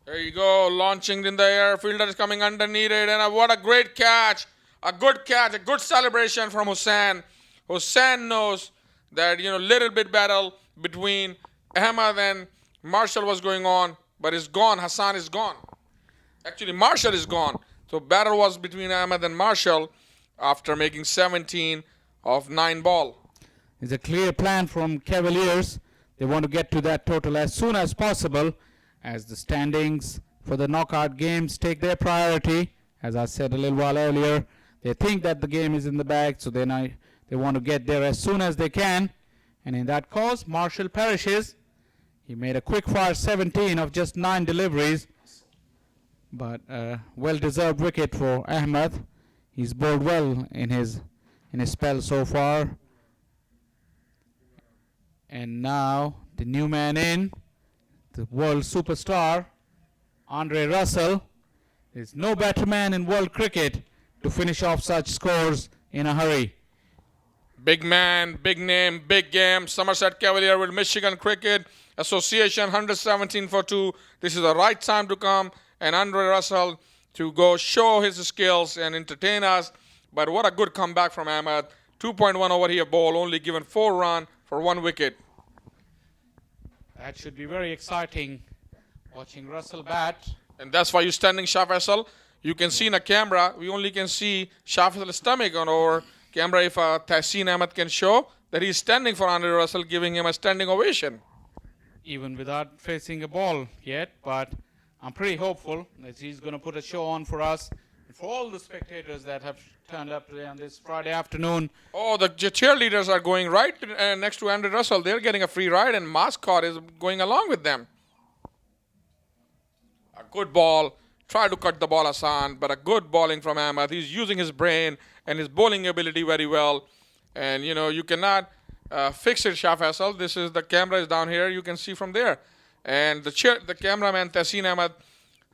There you go, launching in the air. Fielder is coming underneath it, and what a great catch. A good catch, a good celebration from Hussain. Hussain knows that, little bit battle between Ahmed and Marshall was going on, but it's gone. Hassan is gone. Actually, Marshall is gone. So battle was between Ahmed and Marshall after making 17 of 9 ball. There's a clear plan from Cavaliers. They want to get to that total as soon as possible, as the standings for the knockout games take their priority. As I said a little while earlier, they think that the game is in the bag, so they want to get there as soon as they can. And in that cause, Marshall perishes. He made a quick fire 17 of just 9 deliveries, but a well-deserved wicket for Ahmed. He's bowled well in his spell so far. And now the new man in, the world superstar, Andre Russell. There's no better man in world cricket to finish off such scores in a hurry. Big man, big name, big game. Somerset Cavalier with Michigan Cricket Association, 117 for 2. This is the right time to come and Andre Russell to go show his skills and entertain us. But what a good comeback from Ahmed. 2.1 over here ball, only given 4 runs for 1 wicket. That should be very exciting, watching Russell bat. And that's why you're standing Shah Faisal. You can see in a camera, we only can see Shah Faisal's stomach on our camera. If Tahseen Ahmed can show that he's standing for Andre Russell, giving him a standing ovation. Even without facing a ball yet, but I'm pretty hopeful that he's going to put a show on for us and for all the spectators that have turned up today on this Friday afternoon. Oh, the cheerleaders are going right next to Andre Russell. They're getting a free ride, and MichCA is going along with them. A good ball. Try to cut the ball, Hassan, but a good bowling from Ahmed. He's using his brain and his bowling ability very well. And, you cannot fix it, Shah Faisal. This is the camera is down here. You can see from there. And the cameraman, Tahseen Ahmed,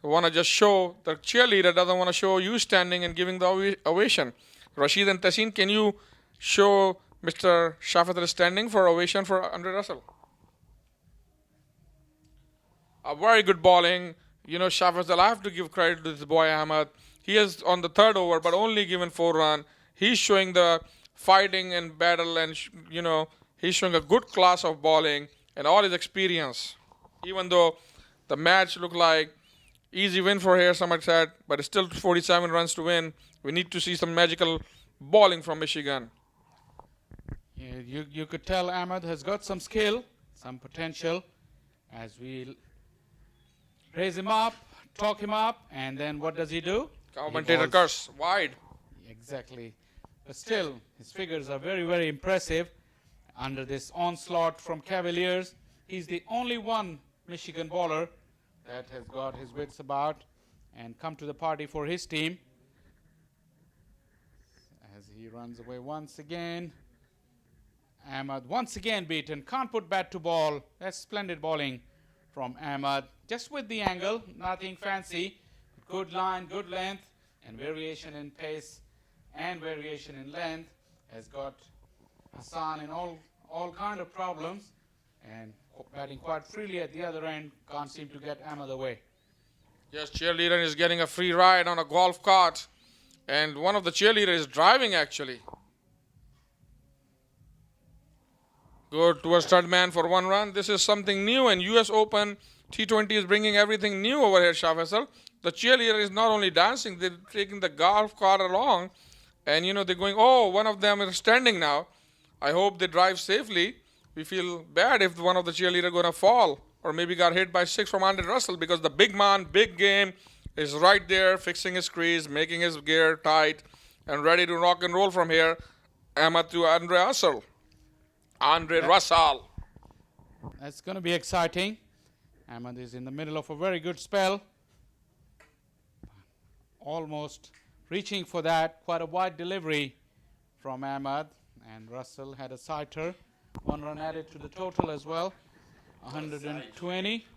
want to just show, the cheerleader doesn't want to show you standing and giving the ovation. Rashid and Tahseen, can you show Mr. Shah Faisal standing for ovation for Andre Russell? A very good bowling. Shah Faisal, I have to give credit to this boy Ahmed. He is on the 3rd over, but only given 4 runs. He's showing the fighting and battle, and he's showing a good class of bowling and all his experience. Even though the match looked like easy win for here, Somerset, but it's still 47 runs to win. We need to see some magical bowling from Michigan. Yeah, you could tell Ahmed has got some skill, some potential, as we raise him up, talk him up, and then what does he do? Commentator curse, wide. Exactly. But still, his figures are very, very impressive. Under this onslaught from Cavaliers, he's the only one Michigan bowler that has got his wits about and come to the party for his team. As he runs away once again. Ahmed once again beaten. Can't put bat to ball. That's splendid bowling from Ahmed. Just with the angle, nothing fancy. Good line, good length, and variation in pace and variation in length has got Hassan in all kind of problems, and batting quite freely at the other end, can't seem to get Ahmed away. Yes, cheerleader is getting a free ride on a golf cart, and one of the cheerleaders is driving actually. Good towards third man for 1 run. This is something new, and US Open T20 is bringing everything new over here, Shah Faisal. The cheerleader is not only dancing, they're taking the golf cart along, and they're going, oh, one of them is standing now. I hope they drive safely. We feel bad if one of the cheerleaders going to fall or maybe got hit by 6 from Andre Russell, because the big man, big game is right there, fixing his crease, making his gear tight, and ready to rock and roll from here. Ahmed to Andre Russell. Andre Russell. That's going to be exciting. Ahmed is in the middle of a very good spell. Almost reaching for that. Quite a wide delivery from Ahmed. And Russell had a sighter. 1 run added to the total as well. 120.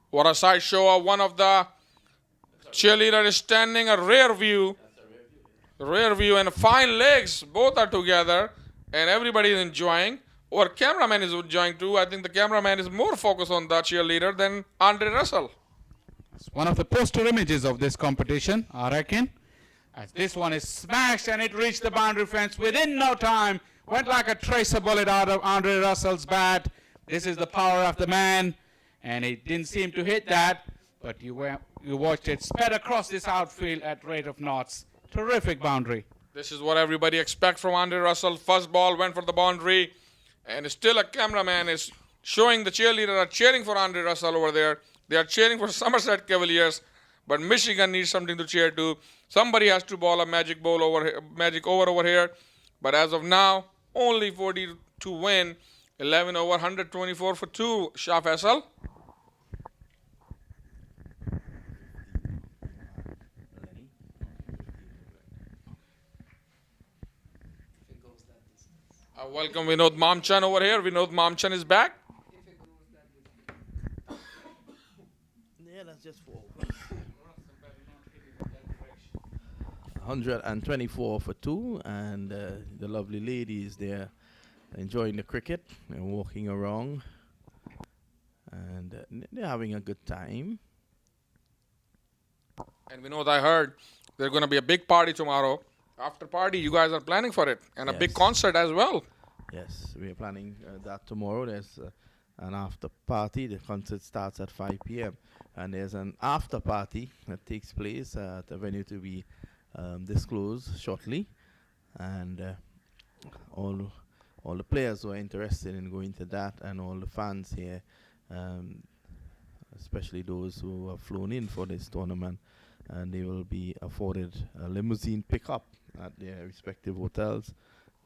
What a sight show of one of the cheerleader is standing, a rear view. Rear view and fine legs. Both are together. And everybody is enjoying. Our cameraman is enjoying too. I think the cameraman is more focused on the cheerleader than Andre Russell. It's one of the poster images of this competition, I reckon. As this one is smashed and it reached the boundary fence within no time. Went like a tracer bullet out of Andre Russell's bat. This is the power of the man. And it didn't seem to hit that. But you watched it sped across this outfield at rate of knots. Terrific boundary. This is what everybody expects from Andre Russell. First ball went for the boundary. And still a cameraman is showing the cheerleader are cheering for Andre Russell over there. They are cheering for Somerset Cavaliers. But Michigan needs something to cheer to. Somebody has to bowl a magic over over here. But as of now, only 40 to win. 11 over 124 for 2. Shah Faisal. Welcome Vinod Mamchan over here. Vinod Mamchan is back. Yeah, that's just 4. 124 for 2, and the lovely ladies there enjoying the cricket and walking around, and they're having a good time. And Vinod, I heard there's going to be a big party tomorrow. After party, you guys are planning for it, and a big concert as well. Yes, we are planning that tomorrow. There's an after party. The concert starts at 5 p.m. and there's an after party that takes place at a venue to be disclosed shortly. And all the players who are interested in going to that, and all the fans here, especially those who have flown in for this tournament, and they will be afforded a limousine pickup at their respective hotels.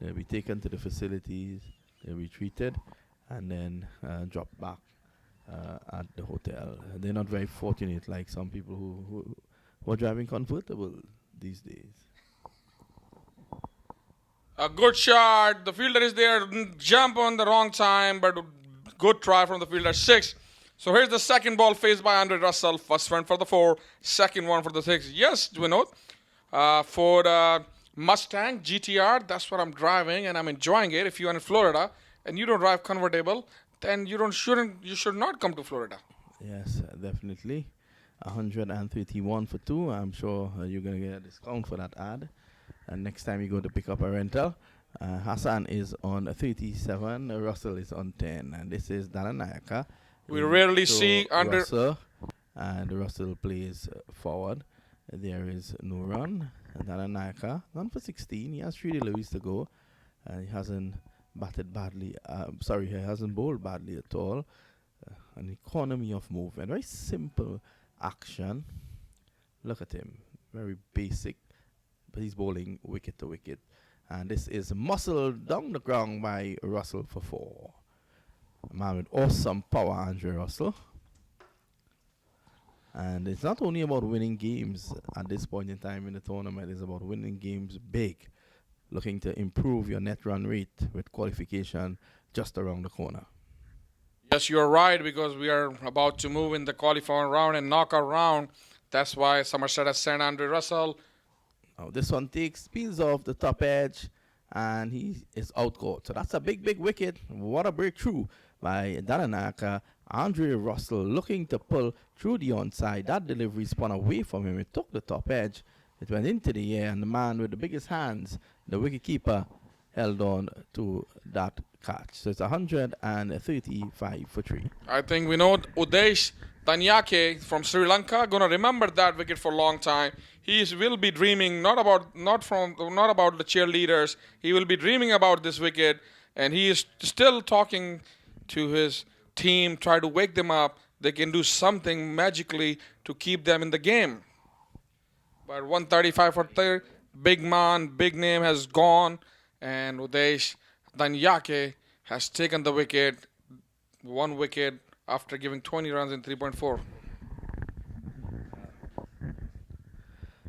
They'll be taken to the facilities, they'll be treated, and then dropped back at the hotel. They're not very fortunate like some people who are driving convertible these days. A good shot. The fielder is there. Jump on the wrong time, but good try from the fielder. 6. So here's the second ball faced by Andre Russell. First one for the 4, second one for the 6. Yes, Vinod. For the Mustang GTR, that's what I'm driving, and I'm enjoying it. If you're in Florida and you don't drive convertible, then you should not come to Florida. Yes, definitely. 131 for 2. I'm sure you're going to get a discount for that ad. And next time you go to pick up a rental, Hassan is on 37, Russell is on 10. And this is Dalanayaka We rarely to see under. Russell, and Russell plays forward. There is no run. And then Anaka, run for 16. He has 3 deliveries to go. He hasn't batted badly. He hasn't bowled badly at all. An economy of movement. Very simple action. Look at him. Very basic. But he's bowling wicket to wicket. And this is muscled down the ground by Russell for 4. A man with awesome power, Andre Russell. And it's not only about winning games at this point in time in the tournament, it's about winning games big, looking to improve your net run rate with qualification just around the corner. Yes, you're right, because we are about to move in the qualifying round and knockout round. That's why Somerset has sent Andre Russell. Now this one peels off the top edge, and he is out court. So that's a big, big wicket. What a breakthrough by Dananaka. Andre Russell looking to pull through the onside. That delivery spun away from him. It took the top edge. It went into the air, and the man with the biggest hands, the wicketkeeper, held on to that catch. So it's 135 for 3. I think we know Udesh Tanyake from Sri Lanka gonna remember that wicket for a long time. Will be dreaming not about the cheerleaders. He will be dreaming about this wicket, and he is still talking to his team, try to wake them up. They can do something magically to keep them in the game. But 135 for 3, big man, big name has gone, and Udesh Tanyake has taken the wicket, 1 wicket after giving 20 runs in 3.4.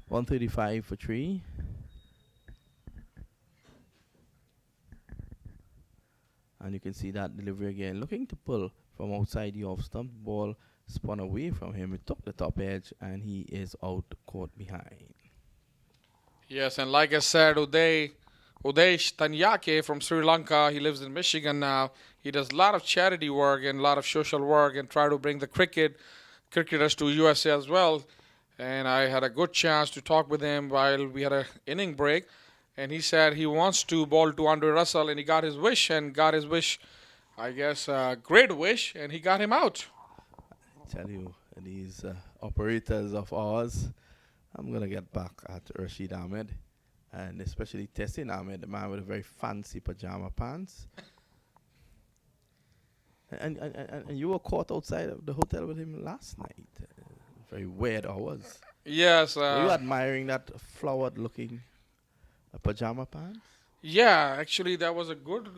135 for 3. And you can see that delivery again. Looking to pull from outside the off stump. Ball spun away from him. It took the top edge, and he is out caught behind. Yes, and like I said, Udesh Tanyake from Sri Lanka, he lives in Michigan now. He does a lot of charity work and a lot of social work and try to bring the cricketers to USA as well. And I had a good chance to talk with him while we had an inning break. And he said he wants to bowl to Andre Russell, and he got his wish, I guess, a great wish, and he got him out. I tell you, these operators of ours, I'm going to get back at Rashid Ahmed, and especially Tessin Ahmed, the man with a very fancy pajama pants. And you were caught outside of the hotel with him last night. Very weird hours. Yes. Were you admiring that flowered-looking pajama pants? Yeah, actually, that was a good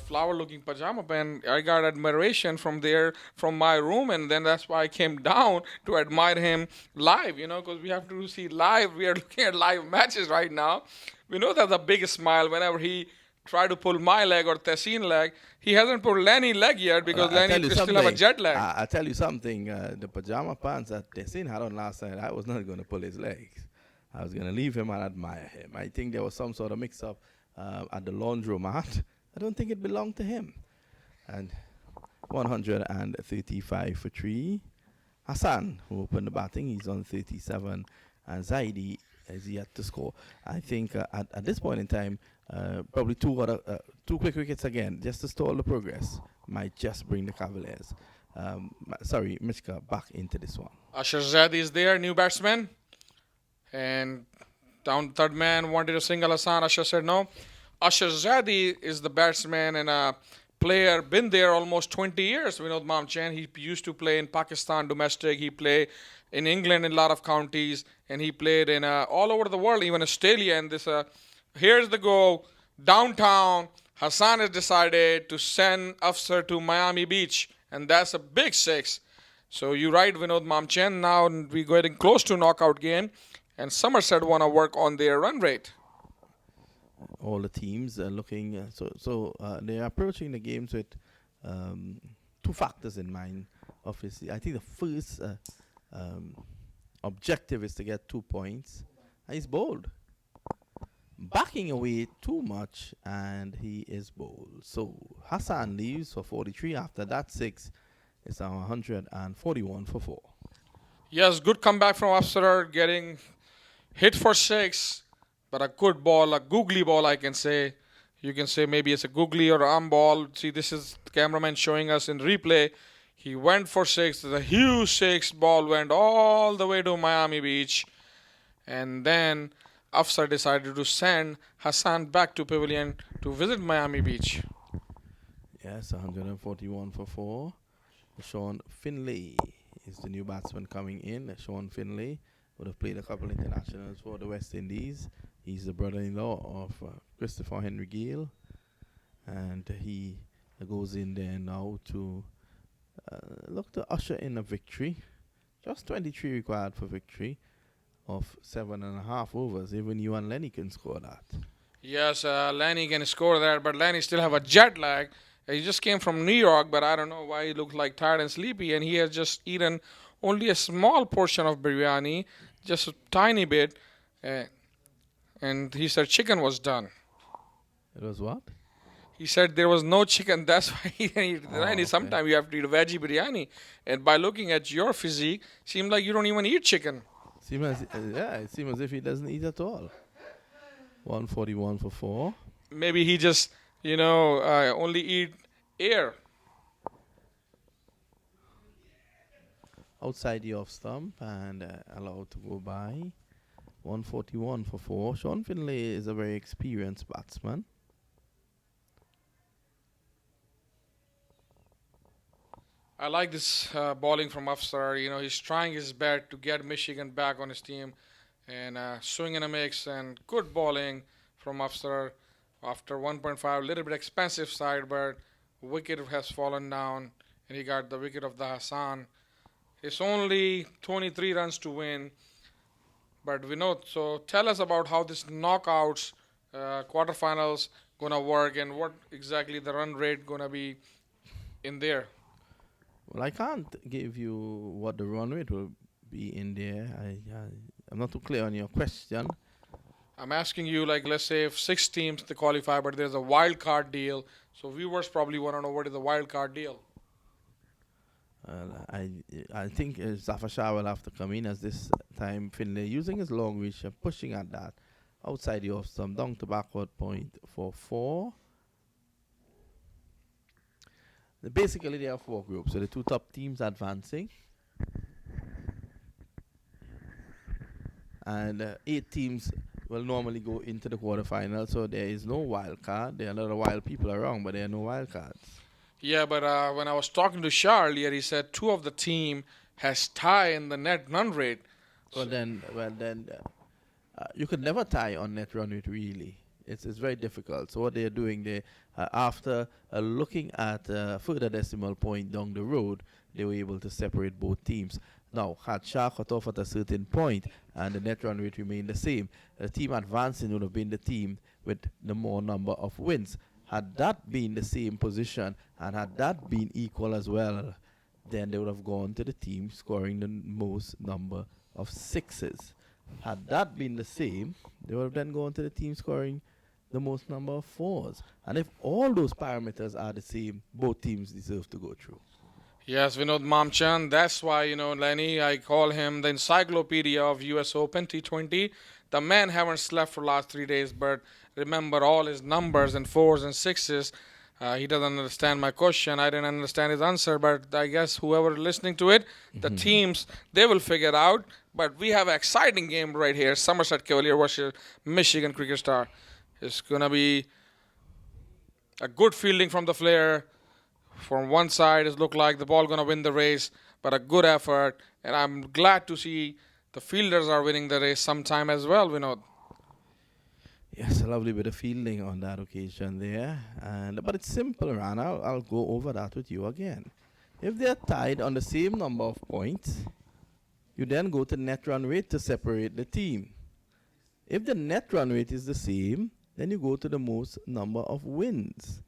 flower-looking pajama pant. I got admiration from my room, and then that's why I came down to admire him live, because we have to see live. We are looking at live matches right now. We know that's a big smile whenever he tried to pull my leg or Tessin leg. He hasn't pulled Lenny's leg yet because Lenny still have a jet lag. I'll tell you something. The pajama pants that Tessin had on last night, I was not going to pull his legs. I was going to leave him and admire him. I think there was some sort of mix-up at the laundromat. I don't think it belonged to him. And 135 for 3. Hassan, who opened the batting, he's on 37. And Zaidi is yet to score. I think at this point in time, probably two quick wickets again, just to stall the progress, might just bring the Cavaliers. MichCA back into this one. Asher Zaidi is there, new batsman. And down third man wanted a single Hassan. Asher said no. Asher Zaidi is the batsman and a player, been there almost 20 years. Vinod Mamchen, he used to play in Pakistan domestic. He played in England in a lot of counties. And he played in all over the world, even Australia. And this, here's the goal. Downtown, Hassan has decided to send Afsar to Miami Beach. And that's a big 6. So you're right, Vinod Mamchen. Now we're getting close to knockout game. And Somerset want to work on their run rate. All the teams are looking, they are approaching the games with 2 factors in mind. Obviously, I think the first objective is to get 2 points. And he's bowled. Backing away too much, and he is bowled. So Hassan leaves for 43. After that 6, it's now 141 for 4. Yes, good comeback from Afsar, getting hit for 6, but a good ball, a googly ball, I can say. You can say maybe it's a googly or arm ball. See, this is the cameraman showing us in replay. He went for six. The huge six ball went all the way to Miami Beach. And then Afsar decided to send Hassan back to Pavilion to visit Miami Beach. Yes, 141 for 4. Sean Finlay is the new batsman coming in. Sean Finlay would have played a couple internationals for the West Indies. He's the brother-in-law of Christopher Henry Gale. And he goes in there now to look to usher in a victory. Just 23 required for victory of 7.5 overs. Even you and Lenny can score that. Yes, Lenny can score that, but Lenny still have a jet lag. He just came from New York, but I don't know why he looked like tired and sleepy, and he has just eaten only a small portion of biryani, just a tiny bit, and he said chicken was done. It was what? He said there was no chicken, that's why he didn't eat biryani. Okay. Sometimes you have to eat a veggie biryani, and by looking at your physique, seems like you don't even eat chicken. It seems as if he doesn't eat at all. 141 for 4. Maybe he just, only eat air. Outside the off stump and allowed to go by. 141 for 4. Sean Finlay is a very experienced batsman. I like this bowling from Afsar. He's trying his best to get Michigan back on his team and swing in a mix and good bowling from Afsar. After 1.5, a little bit expensive side, but wicket has fallen down and he got the wicket of the Hassan. It's only 23 runs to win. But Vinod, so tell us about how this knockouts, quarterfinals gonna work and what exactly the run rate gonna be in there. Well, I can't give you what the run rate will be in there. I'm not too clear on your question. I'm asking you, like, let's say if 6 teams they qualify, but there's a wild card deal. So viewers probably want to know what is the wild card deal. I think Zafar Shah will have to come in as this time Finlay using his long reach and pushing at that outside the off stump down to backward point for 4. Basically, there are 4 groups. So the 2 top teams advancing. And 8 teams will normally go into the quarterfinals. So there is no wild card. There are a lot of wild people around, but there are no wild cards. Yeah, but when I was talking to Shah earlier, he said 2 of the team has tie in the net run rate. Well, then, you could never tie on net run rate, really. It's very difficult. So what they're doing, after looking at further decimal point down the road, they were able to separate both teams. Now, had Shah cut off at a certain point and the net run rate remained the same, the team advancing would have been the team with the more number of wins. Had that been the same position and had that been equal as well, then they would have gone to the team scoring the most number of 6s. Had that been the same, they would have then gone to the team scoring the most number of 4s. And if all those parameters are the same, both teams deserve to go through. Yes, Vinod Mamchan. That's why, Lenny, I call him the encyclopedia of US Open T20. The man haven't slept for last 3 days, but remember all his numbers and 4s and 6s. He doesn't understand my question. I didn't understand his answer, but I guess whoever listening to it, the teams, they will figure it out. But we have an exciting game right here. Somerset Cavalier versus Michigan Cricket Star. It's going to be a good fielding from the flare. From one side, it looked like the ball going to win the race, but a good effort. And I'm glad to see the fielders are winning the race sometime as well, Vinod. Yes, a lovely bit of fielding on that occasion there. But it's simple, Ran. I'll go over that with you again. If they're tied on the same number of points, you then go to net run rate to separate the team. If the net run rate is the same, then you go to the most number of wins.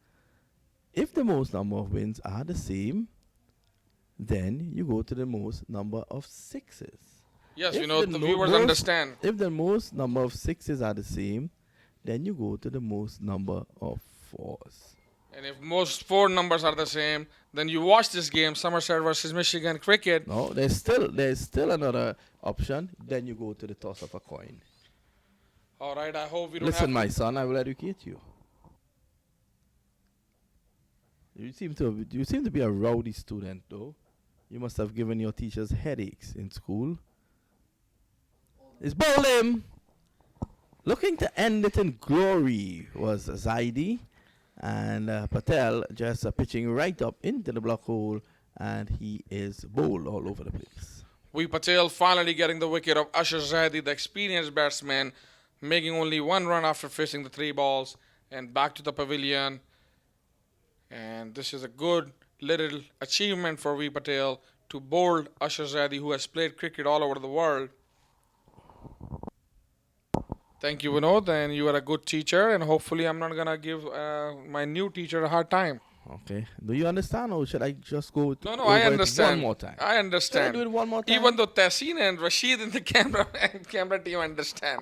If the most number of wins are the same, then you go to the most number of 6s. Yes, If the viewers understand. If the most number of 6s are the same, then you go to the most number of 4s. And if most 4 numbers are the same, then you watch this game, Somerset versus Michigan Cricket. No, there's still another option. Then you go to the toss of a coin. All right, I hope we don't Listen, have... my son, I will educate you. You seem to be a rowdy student, though. You must have given your teachers headaches in school. It's bowled him. Looking to end it in glory was Zaidi. And Patel just pitching right up into the block hole. And he is bowled all over the place. Patel finally getting the wicket of Asher Zaidi, the experienced batsman, making only 1 run after facing the 3 balls. And back to the pavilion. And this is a good little achievement for Patel to bowl Asher Zaidi, who has played cricket all over the world. Thank you, Vinod, and you are a good teacher, and hopefully I'm not going to give my new teacher a hard time. Okay. Do you understand, or should I just go No, I understand. one more time? I understand. Should I do it one more time? Even though Tehseen and Rashid in the camera team understand.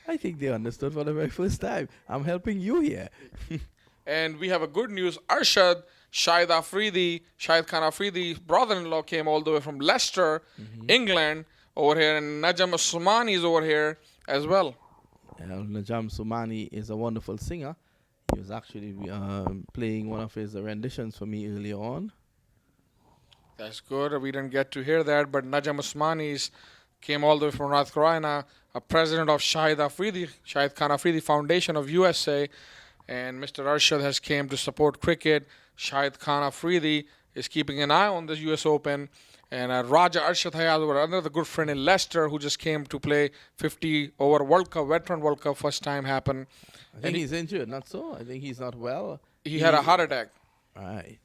I think they understood for the very first time. I'm helping you here. And we have a good news. Arshad Shahid Khan Afridi, brother-in-law, came all the way from Leicester, England, over here, and Najam Usmani is over here as well. Najam Sumani is a wonderful singer. He was actually playing one of his renditions for me earlier on. That's good. We didn't get to hear that, but Najam Usmani came all the way from North Carolina, a president of Shahid Khan Afridi Foundation of USA, and Mr. Arshad has came to support cricket. Shahid Khan Afridi is keeping an eye on the US Open. And Raja Arshad Hayat, another good friend in Leicester, who just came to play 50 over World Cup, veteran World Cup, first time happened. I think he's injured, not so. I think he's not well. He had a heart attack. Right.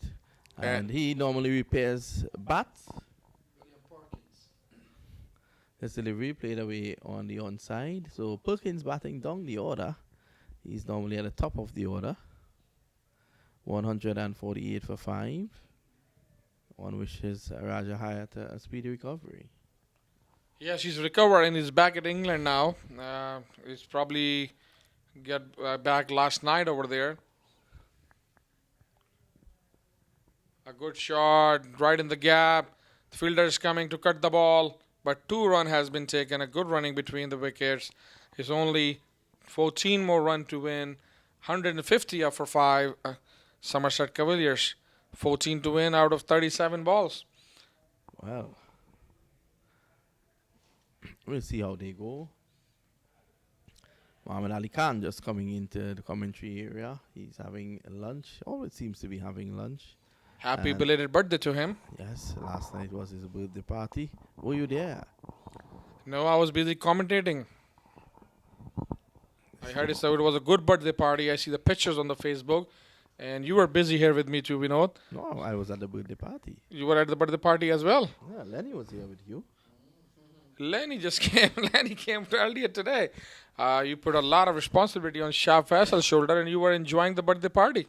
And he normally repairs bats. His delivery played away on the onside. So Perkins batting down the order. He's normally at the top of the order. 148 for 5. One wishes Raja Hayat a speedy recovery. Yes, he's recovered and he's back at England now. He's probably got back last night over there. A good shot right in the gap. The fielder is coming to cut the ball, but 2 run has been taken. A good running between the wickets. It's only 14 more run to win. 150 up for 5. Somerset Cavaliers. 14 to win out of 37 balls. Well, we'll see how they go. Muhammad Ali Khan just coming into the commentary area. He's having lunch. Always seems to be having lunch. Happy belated birthday to him. Yes, last night was his birthday party. Were you there? No, I was busy commentating. I heard it was a good birthday party. I see the pictures on the Facebook. And you were busy here with me too, Vinod. No, I was at the birthday party. You were at the birthday party as well. Yeah, Lenny was here with you. Lenny just came. Lenny came earlier today. You put a lot of responsibility on Shah Faisal's shoulder and you were enjoying the birthday party.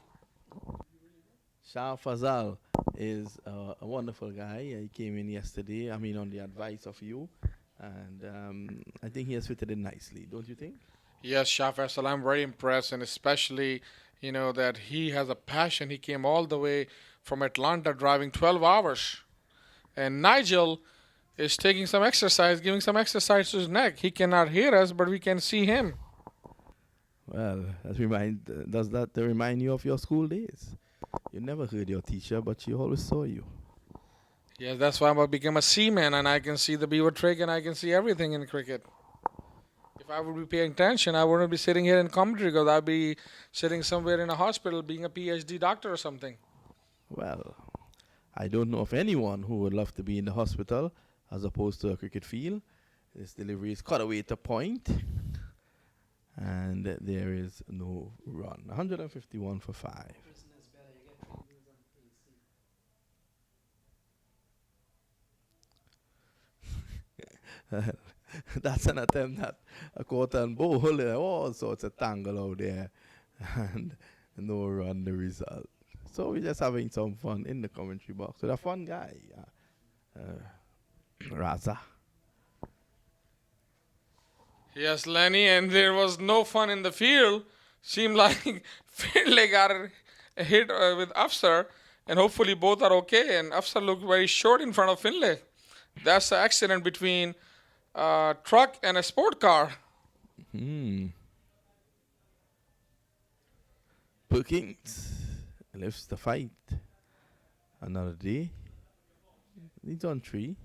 Shah Fazal is a wonderful guy. He came in yesterday, on the advice of you. And I think he has fitted in nicely, don't you think? Yes, Shah Faisal, I'm very impressed. And especially, that he has a passion. He came all the way from Atlanta driving 12 hours. And Nigel is taking some exercise, giving some exercise to his neck. He cannot hear us, but we can see him. Well, does that remind you of your school days? You never heard your teacher, but she always saw you. Yes, that's why I became a seaman, and I can see the beaver trick, and I can see everything in cricket. If I would be paying attention, I wouldn't be sitting here in commentary because I'd be sitting somewhere in a hospital being a PhD doctor or something. Well, I don't know of anyone who would love to be in the hospital as opposed to a cricket field. This delivery is cut away to point. And there is no run. 151 for 5. That's an attempt at a quarter and bowl. All sorts of tangle out there. And no run the result. So we're just having some fun in the commentary box with a fun guy. Raza. Yes, Lenny, and there was no fun in the field. Seemed like Finlay got a hit with Afsar, and hopefully both are okay. And Afsar looked very short in front of Finlay. That's the accident between a truck and a sport car. Perkins lives the fight. Another day. He's on 3.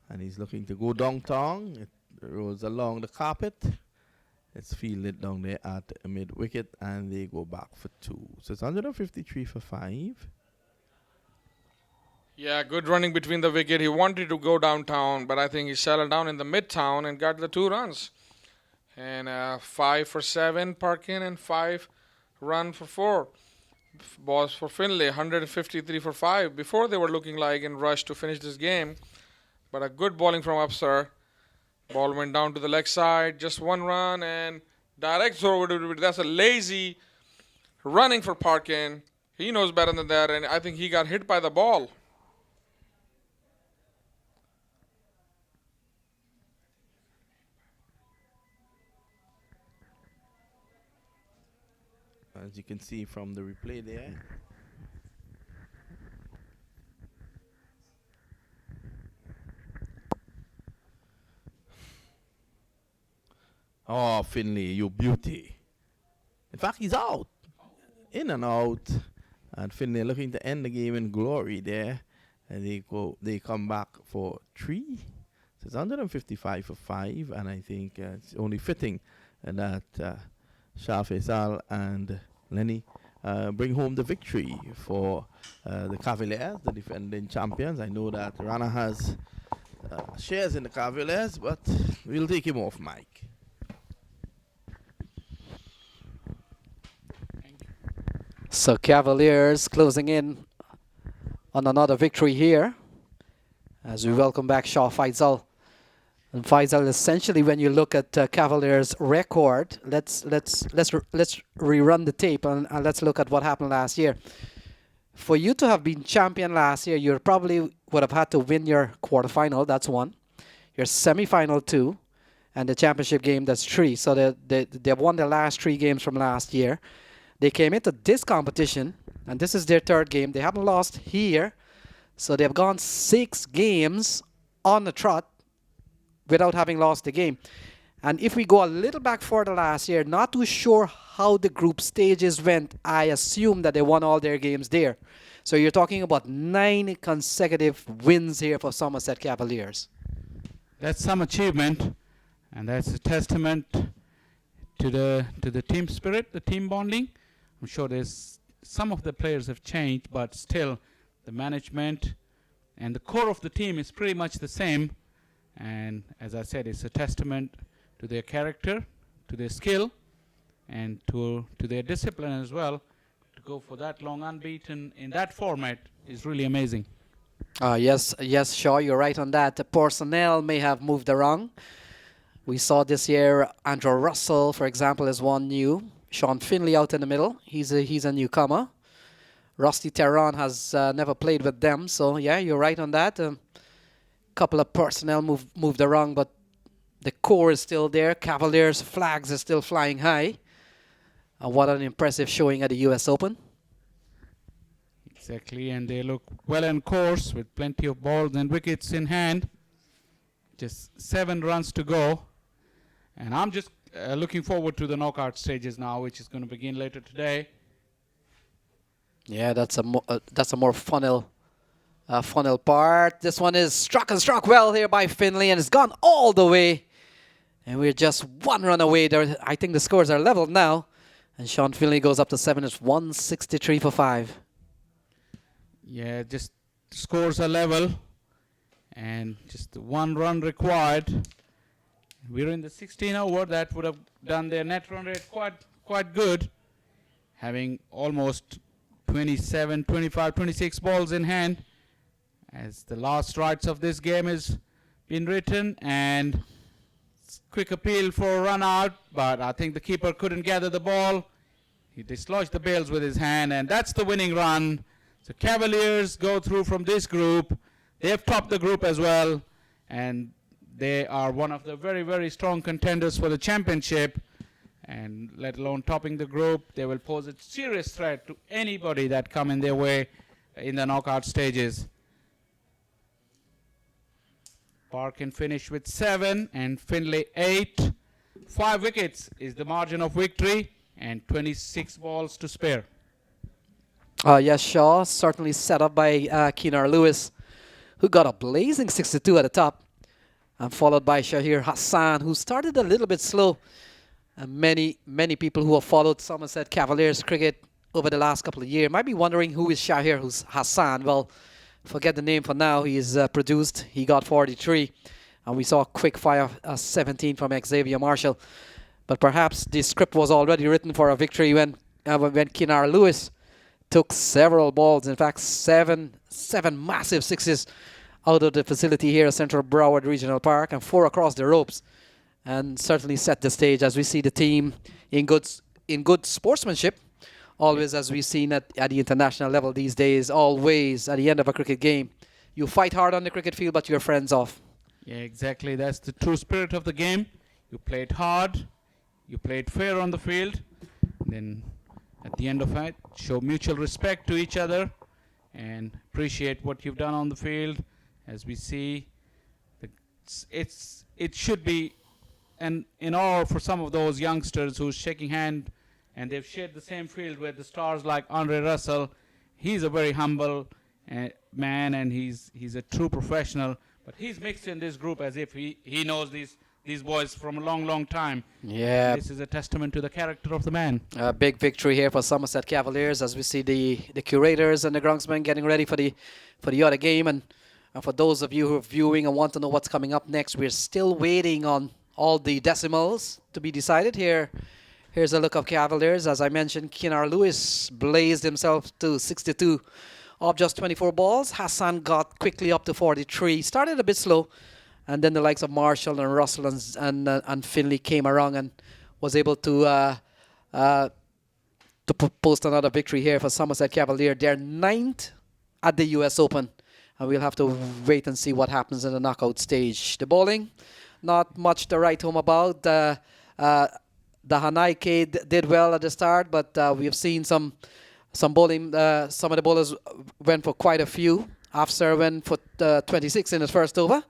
And he's looking to go downtown. It rolls along the carpet. It's fielded down there at mid wicket, and they go back for 2. So it's 153 for 5. Yeah, good running between the wicket. He wanted to go downtown, but I think he settled down in the midtown and got the 2 runs. And 5 for 7, Parkin, and 5 run for 4. Balls for Finlay, 153 for 5. Before they were looking like in rush to finish this game, but a good bowling from Upser. Ball went down to the leg side, just 1 run, and direct throw. That's a lazy running for Parkin. He knows better than that, and I think he got hit by the ball. As you can see from the replay there. Oh, Finlay, you beauty. In fact, he's out. In and out. And Finlay looking to end the game in glory there. And they come back for 3. So it's 155 for 5. And I think it's only fitting that Shah Faisal and Lenny bring home the victory for the Cavaliers, the defending champions. I know that Rana has shares in the Cavaliers, but we'll take him off, Mike. So Cavaliers closing in on another victory here as we welcome back Shah Faisal. And Faisal, essentially, when you look at Cavaliers' record, let's rerun the tape and let's look at what happened last year. For you to have been champion last year, you probably would have had to win your quarterfinal. That's 1. Your semifinal 2, and the championship game. That's 3. So they won their last 3 games from last year. They came into this competition, and this is their 3rd game. They haven't lost here, so they've gone 6 games on the trot without having lost the game. And if we go a little back further last year, not too sure how the group stages went. I assume that they won all their games there. So you're talking about 9 consecutive wins here for Somerset Cavaliers. That's some achievement, and that's a testament to the team spirit, the team bonding. I'm sure there's some of the players have changed, but still the management and the core of the team is pretty much the same. And as I said, it's a testament to their character, to their skill, and to their discipline as well. To go for that long unbeaten in that format is really amazing. Yes, Shaw, you're right on that. The personnel may have moved around. We saw this year Andrew Russell, for example, is one new. Sean Finley out in the middle. He's a newcomer. Rusty Tehran has never played with them, so yeah, you're right on that. Couple of personnel moved around, but the core is still there. Cavaliers flags are still flying high. What an impressive showing at the US Open. Exactly, and they look well on course with plenty of balls and wickets in hand. Just 7 runs to go. And I'm just looking forward to the knockout stages now, which is going to begin later today. Yeah, that's a more funnel part. This one is struck well here by Finlay, and it's gone all the way. And we're just 1 run away there. I think the scores are leveled now. And Sean Finlay goes up to 7. It's 163 for 5. Yeah, just scores are level. And just 1 run required. We're in the 16 over. That would have done their net run rate quite good. Having almost 27, 25, 26 balls in hand. As the last rights of this game has been written. And quick appeal for a run out. But I think the keeper couldn't gather the ball. He dislodged the bails with his hand. And that's the winning run. So Cavaliers go through from this group. They have topped the group as well. And they are one of the very, very strong contenders for the championship. And let alone topping the group, they will pose a serious threat to anybody that come in their way in the knockout stages. Parkin finished with 7 and Finlay 8. 5 wickets is the margin of victory and 26 balls to spare. Yes, Shaw, certainly set up by Keenar Lewis. who got a blazing 62 at the top, and followed by Shahir Hassan, who started a little bit slow. And many people who have followed Somerset Cavaliers cricket over the last couple of years might be wondering who is Shahir Hassan. Well, forget the name for now. He is produced. He got 43. And we saw a quick fire 17 from Xavier Marshall. But perhaps the script was already written for a victory when Kinar Lewis took several balls. In fact, seven massive sixes out of the facility here at Central Broward Regional Park and 4 across the ropes. And certainly set the stage as we see the team in good sportsmanship. Always, as we've seen at the international level these days, always at the end of a cricket game, you fight hard on the cricket field, but you're friends off. Yeah, exactly. That's the true spirit of the game. You played hard, you played fair on the field, then at the end of it, show mutual respect to each other and appreciate what you've done on the field. As we see, it should be, and in all for some of those youngsters who's shaking hand, and they've shared the same field with the stars like Andre Russell. He's a very humble man, and he's a true professional. But he's mixed in this group as if he knows these boys from a long time. Yeah. This is a testament to the character of the man. A big victory here for Somerset Cavaliers as we see the curators and the groundsmen getting ready for the other game. And for those of you who are viewing and want to know what's coming up next, we're still waiting on all the decimals to be decided here. Here's a look of Cavaliers. As I mentioned, Kinar Lewis blazed himself to 62 of just 24 balls. Hassan got quickly up to 43. Started a bit slow, and then the likes of Marshall and Russell and Finley came around and was able to post another victory here for Somerset Cavalier. They're 9th at the US Open, and we'll have to wait and see what happens in the knockout stage. The bowling, not much to write home about. The Hanaike did well at the start, but we have seen some bowling. Some of the bowlers went for quite a few. Afsar went for 26 in his first over,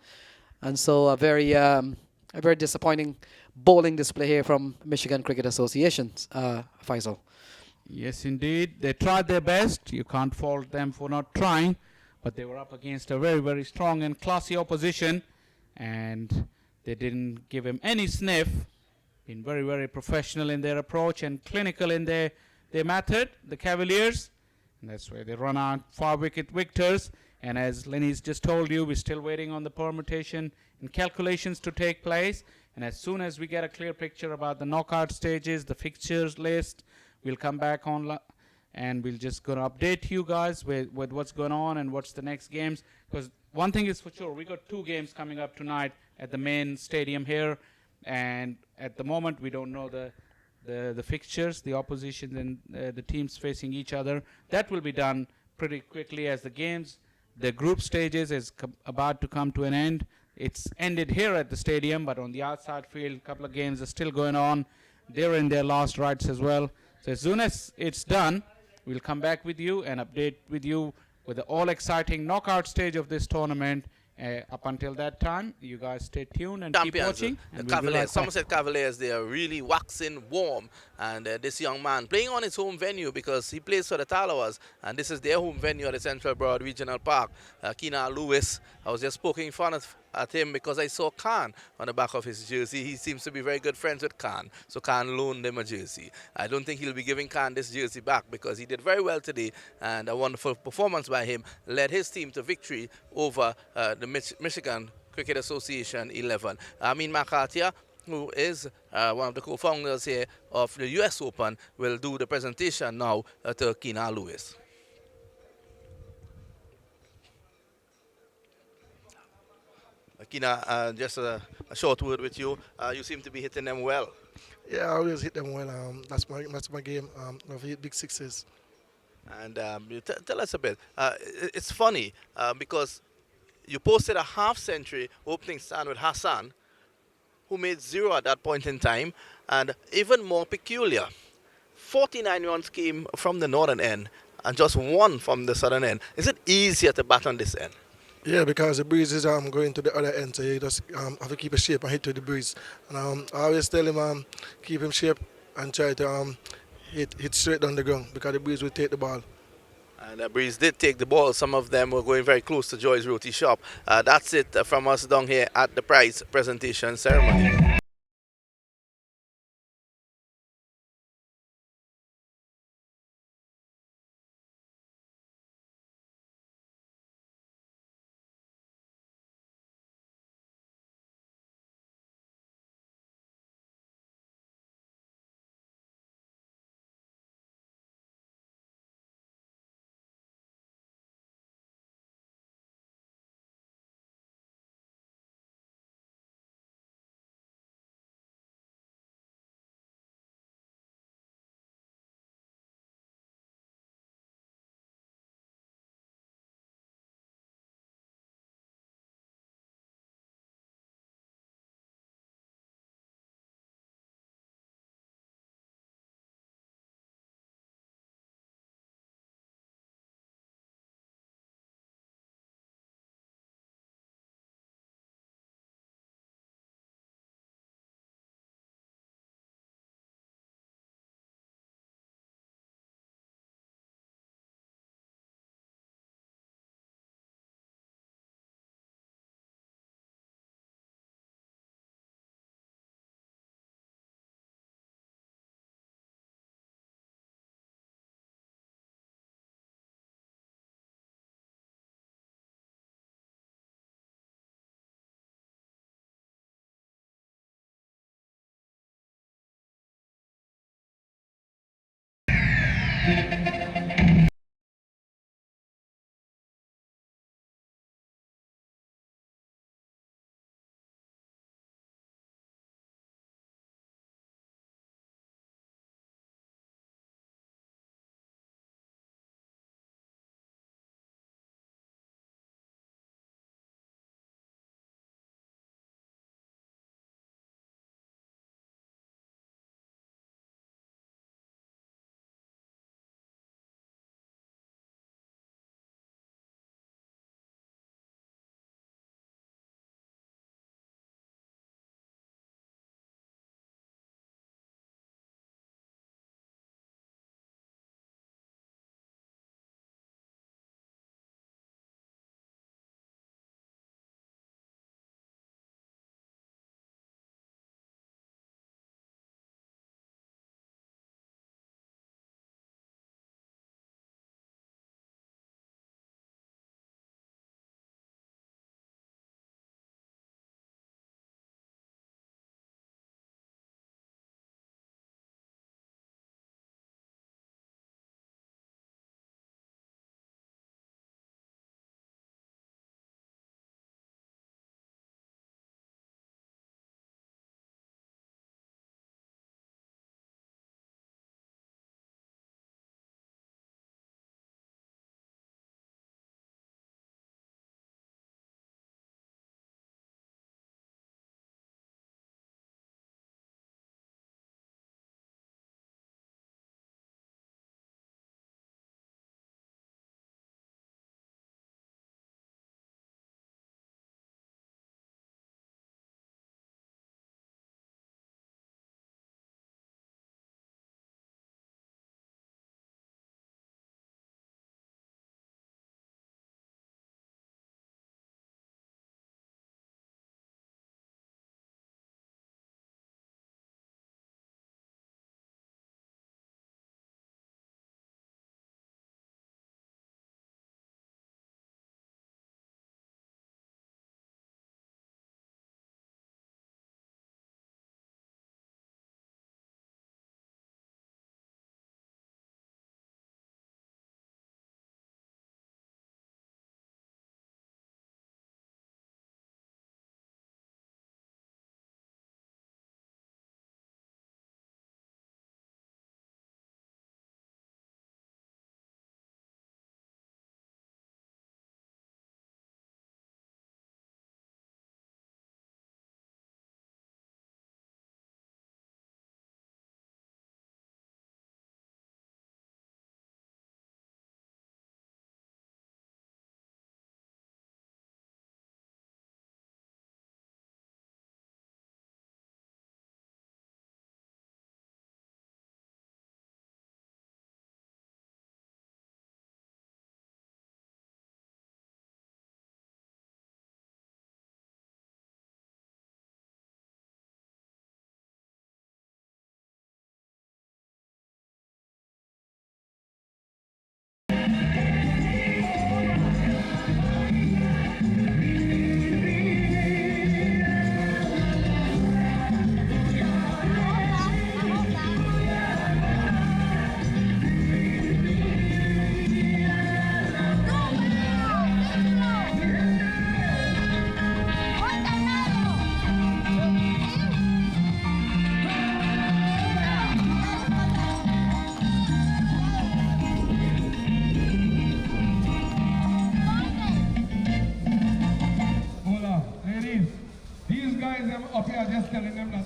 and so a very disappointing bowling display here from Michigan Cricket Association. Faisal. Yes, indeed. They tried their best. You can't fault them for not trying, but they were up against a very strong and classy opposition, and they didn't give him any sniff. Been very professional in their approach and clinical in their method, the Cavaliers. And that's why they run out far wicket victors. And as Lenny's just told you, we're still waiting on the permutation and calculations to take place. And as soon as we get a clear picture about the knockout stages, the fixtures list, we'll come back on and we'll just gonna update you guys with what's going on and what's the next games. Because one thing is for sure, we got 2 games coming up tonight at the main stadium here. And at the moment, we don't know the fixtures, the opposition, and the teams facing each other. That will be done pretty quickly as the group stages is about to come to an end. It's ended here at the stadium, but on the outside field, a couple of games are still going on. They're in their last rites as well. So as soon as it's done, we'll come back with you and update with you with the all-exciting knockout stage of this tournament. Up until that time, you guys stay tuned and keep watching. The Cavaliers, Somerset Cavaliers, they are really waxing warm. And this young man playing on his home venue because he plays for the Talawas. And this is their home venue at the Central Broad Regional Park. Kinar Lewis, I was just poking fun at him because I saw Khan on the back of his jersey. He seems to be very good friends with Khan. So Khan loaned him a jersey. I don't think he'll be giving Khan this jersey back because he did very well today. And a wonderful performance by him led his team to victory over the Michigan Cricket Association 11. Amin Makatia, who is one of the co-founders here of the US Open, will do the presentation now to Kinar Lewis. Kinar, just a short word with you. You seem to be hitting them well. Yeah, I always hit them well. That's my game. I've hit big sixes. And tell us a bit. It's funny because you posted a half-century opening stand with Hassan, who made 0 at that point in time, and even more peculiar, 49 runs came from the northern end and just 1 from the southern end. Is it easier to bat on this end? Yeah, because the breeze is going to the other end, so you just have to keep a shape and hit to the breeze. And I always tell him keep him shape and try to hit straight down the ground because the breeze will take the ball. And Breeze did take the ball. Some of them were going very close to Joy's Roti shop. That's it from us down here at the prize presentation ceremony.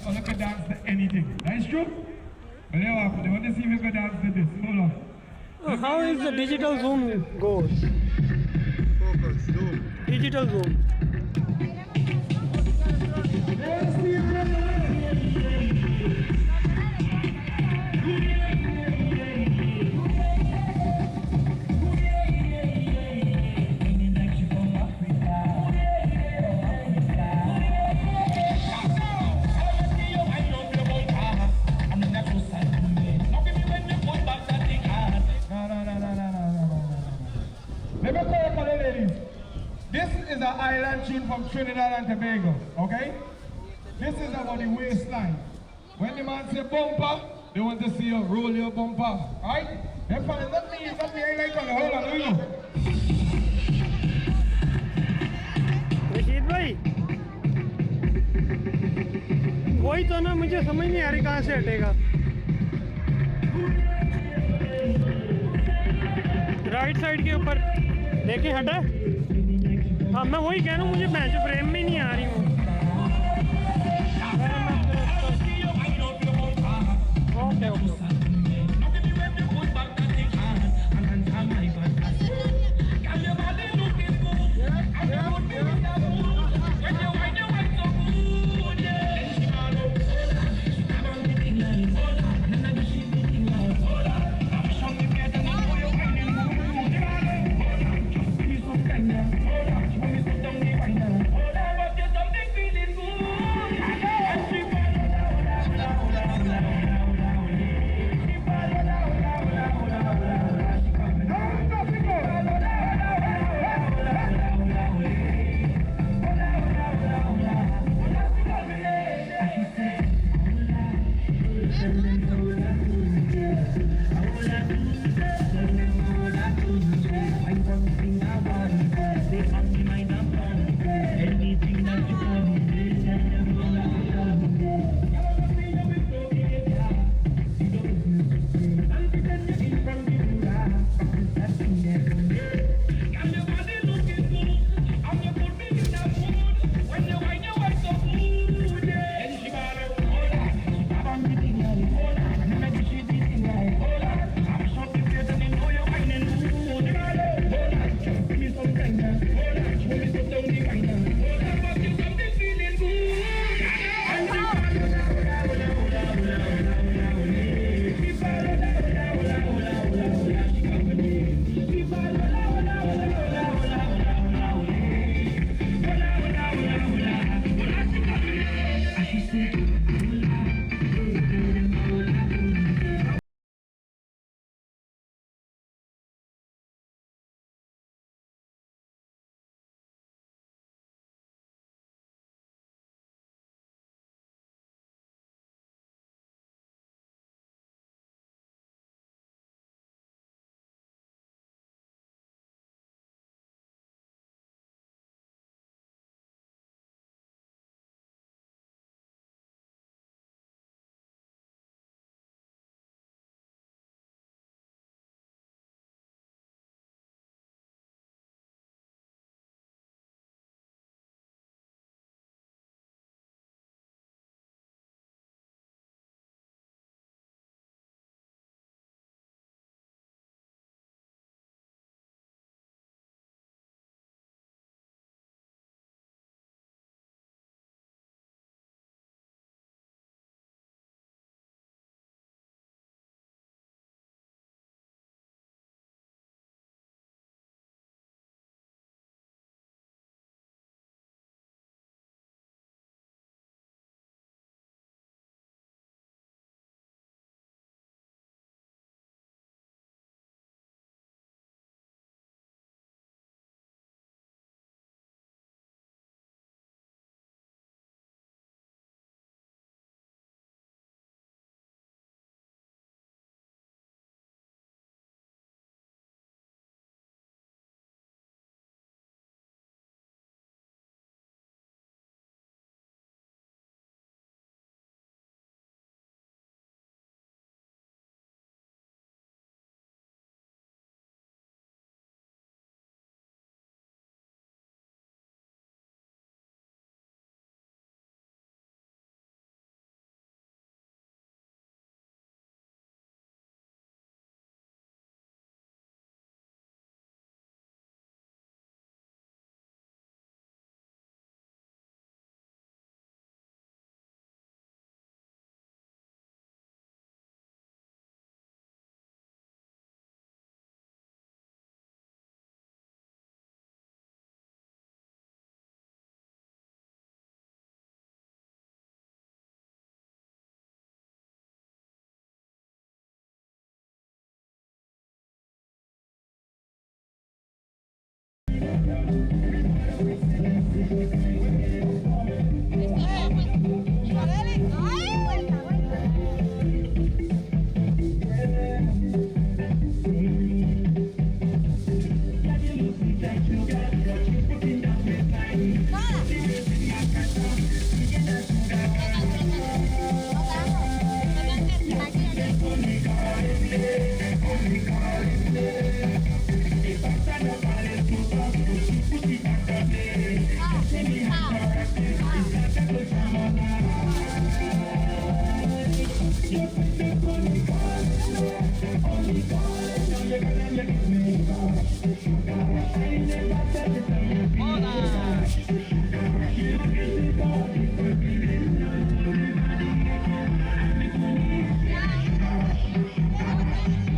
or can dance to anything. That's true? But they want to see if you can dance to this. Hold on. How is the digital zoom goes? Focus, zoom. Digital zoom. This is an island tune from Trinidad and Tobago, okay? This is about the waistline. When the man say bumper, they want to see you roll your bumper, right? Then for the not me island color. Hold on, here we go. Rashid भाई वही तो ना मुझे समझ नहीं आ रही कहाँ से हटेगा राइट साइड के ऊपर देखें हटा हाँ मैं वही कह रहा हूँ मुझे मैच फ्रेम में नहीं आ रही हूँ okay okay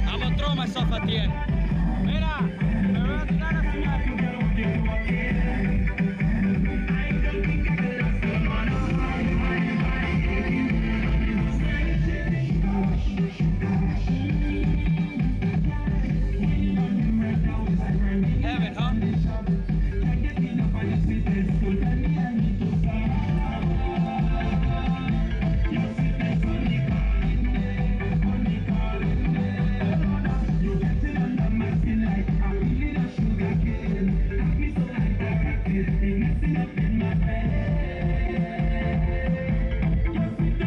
I'm gonna throw myself at the end.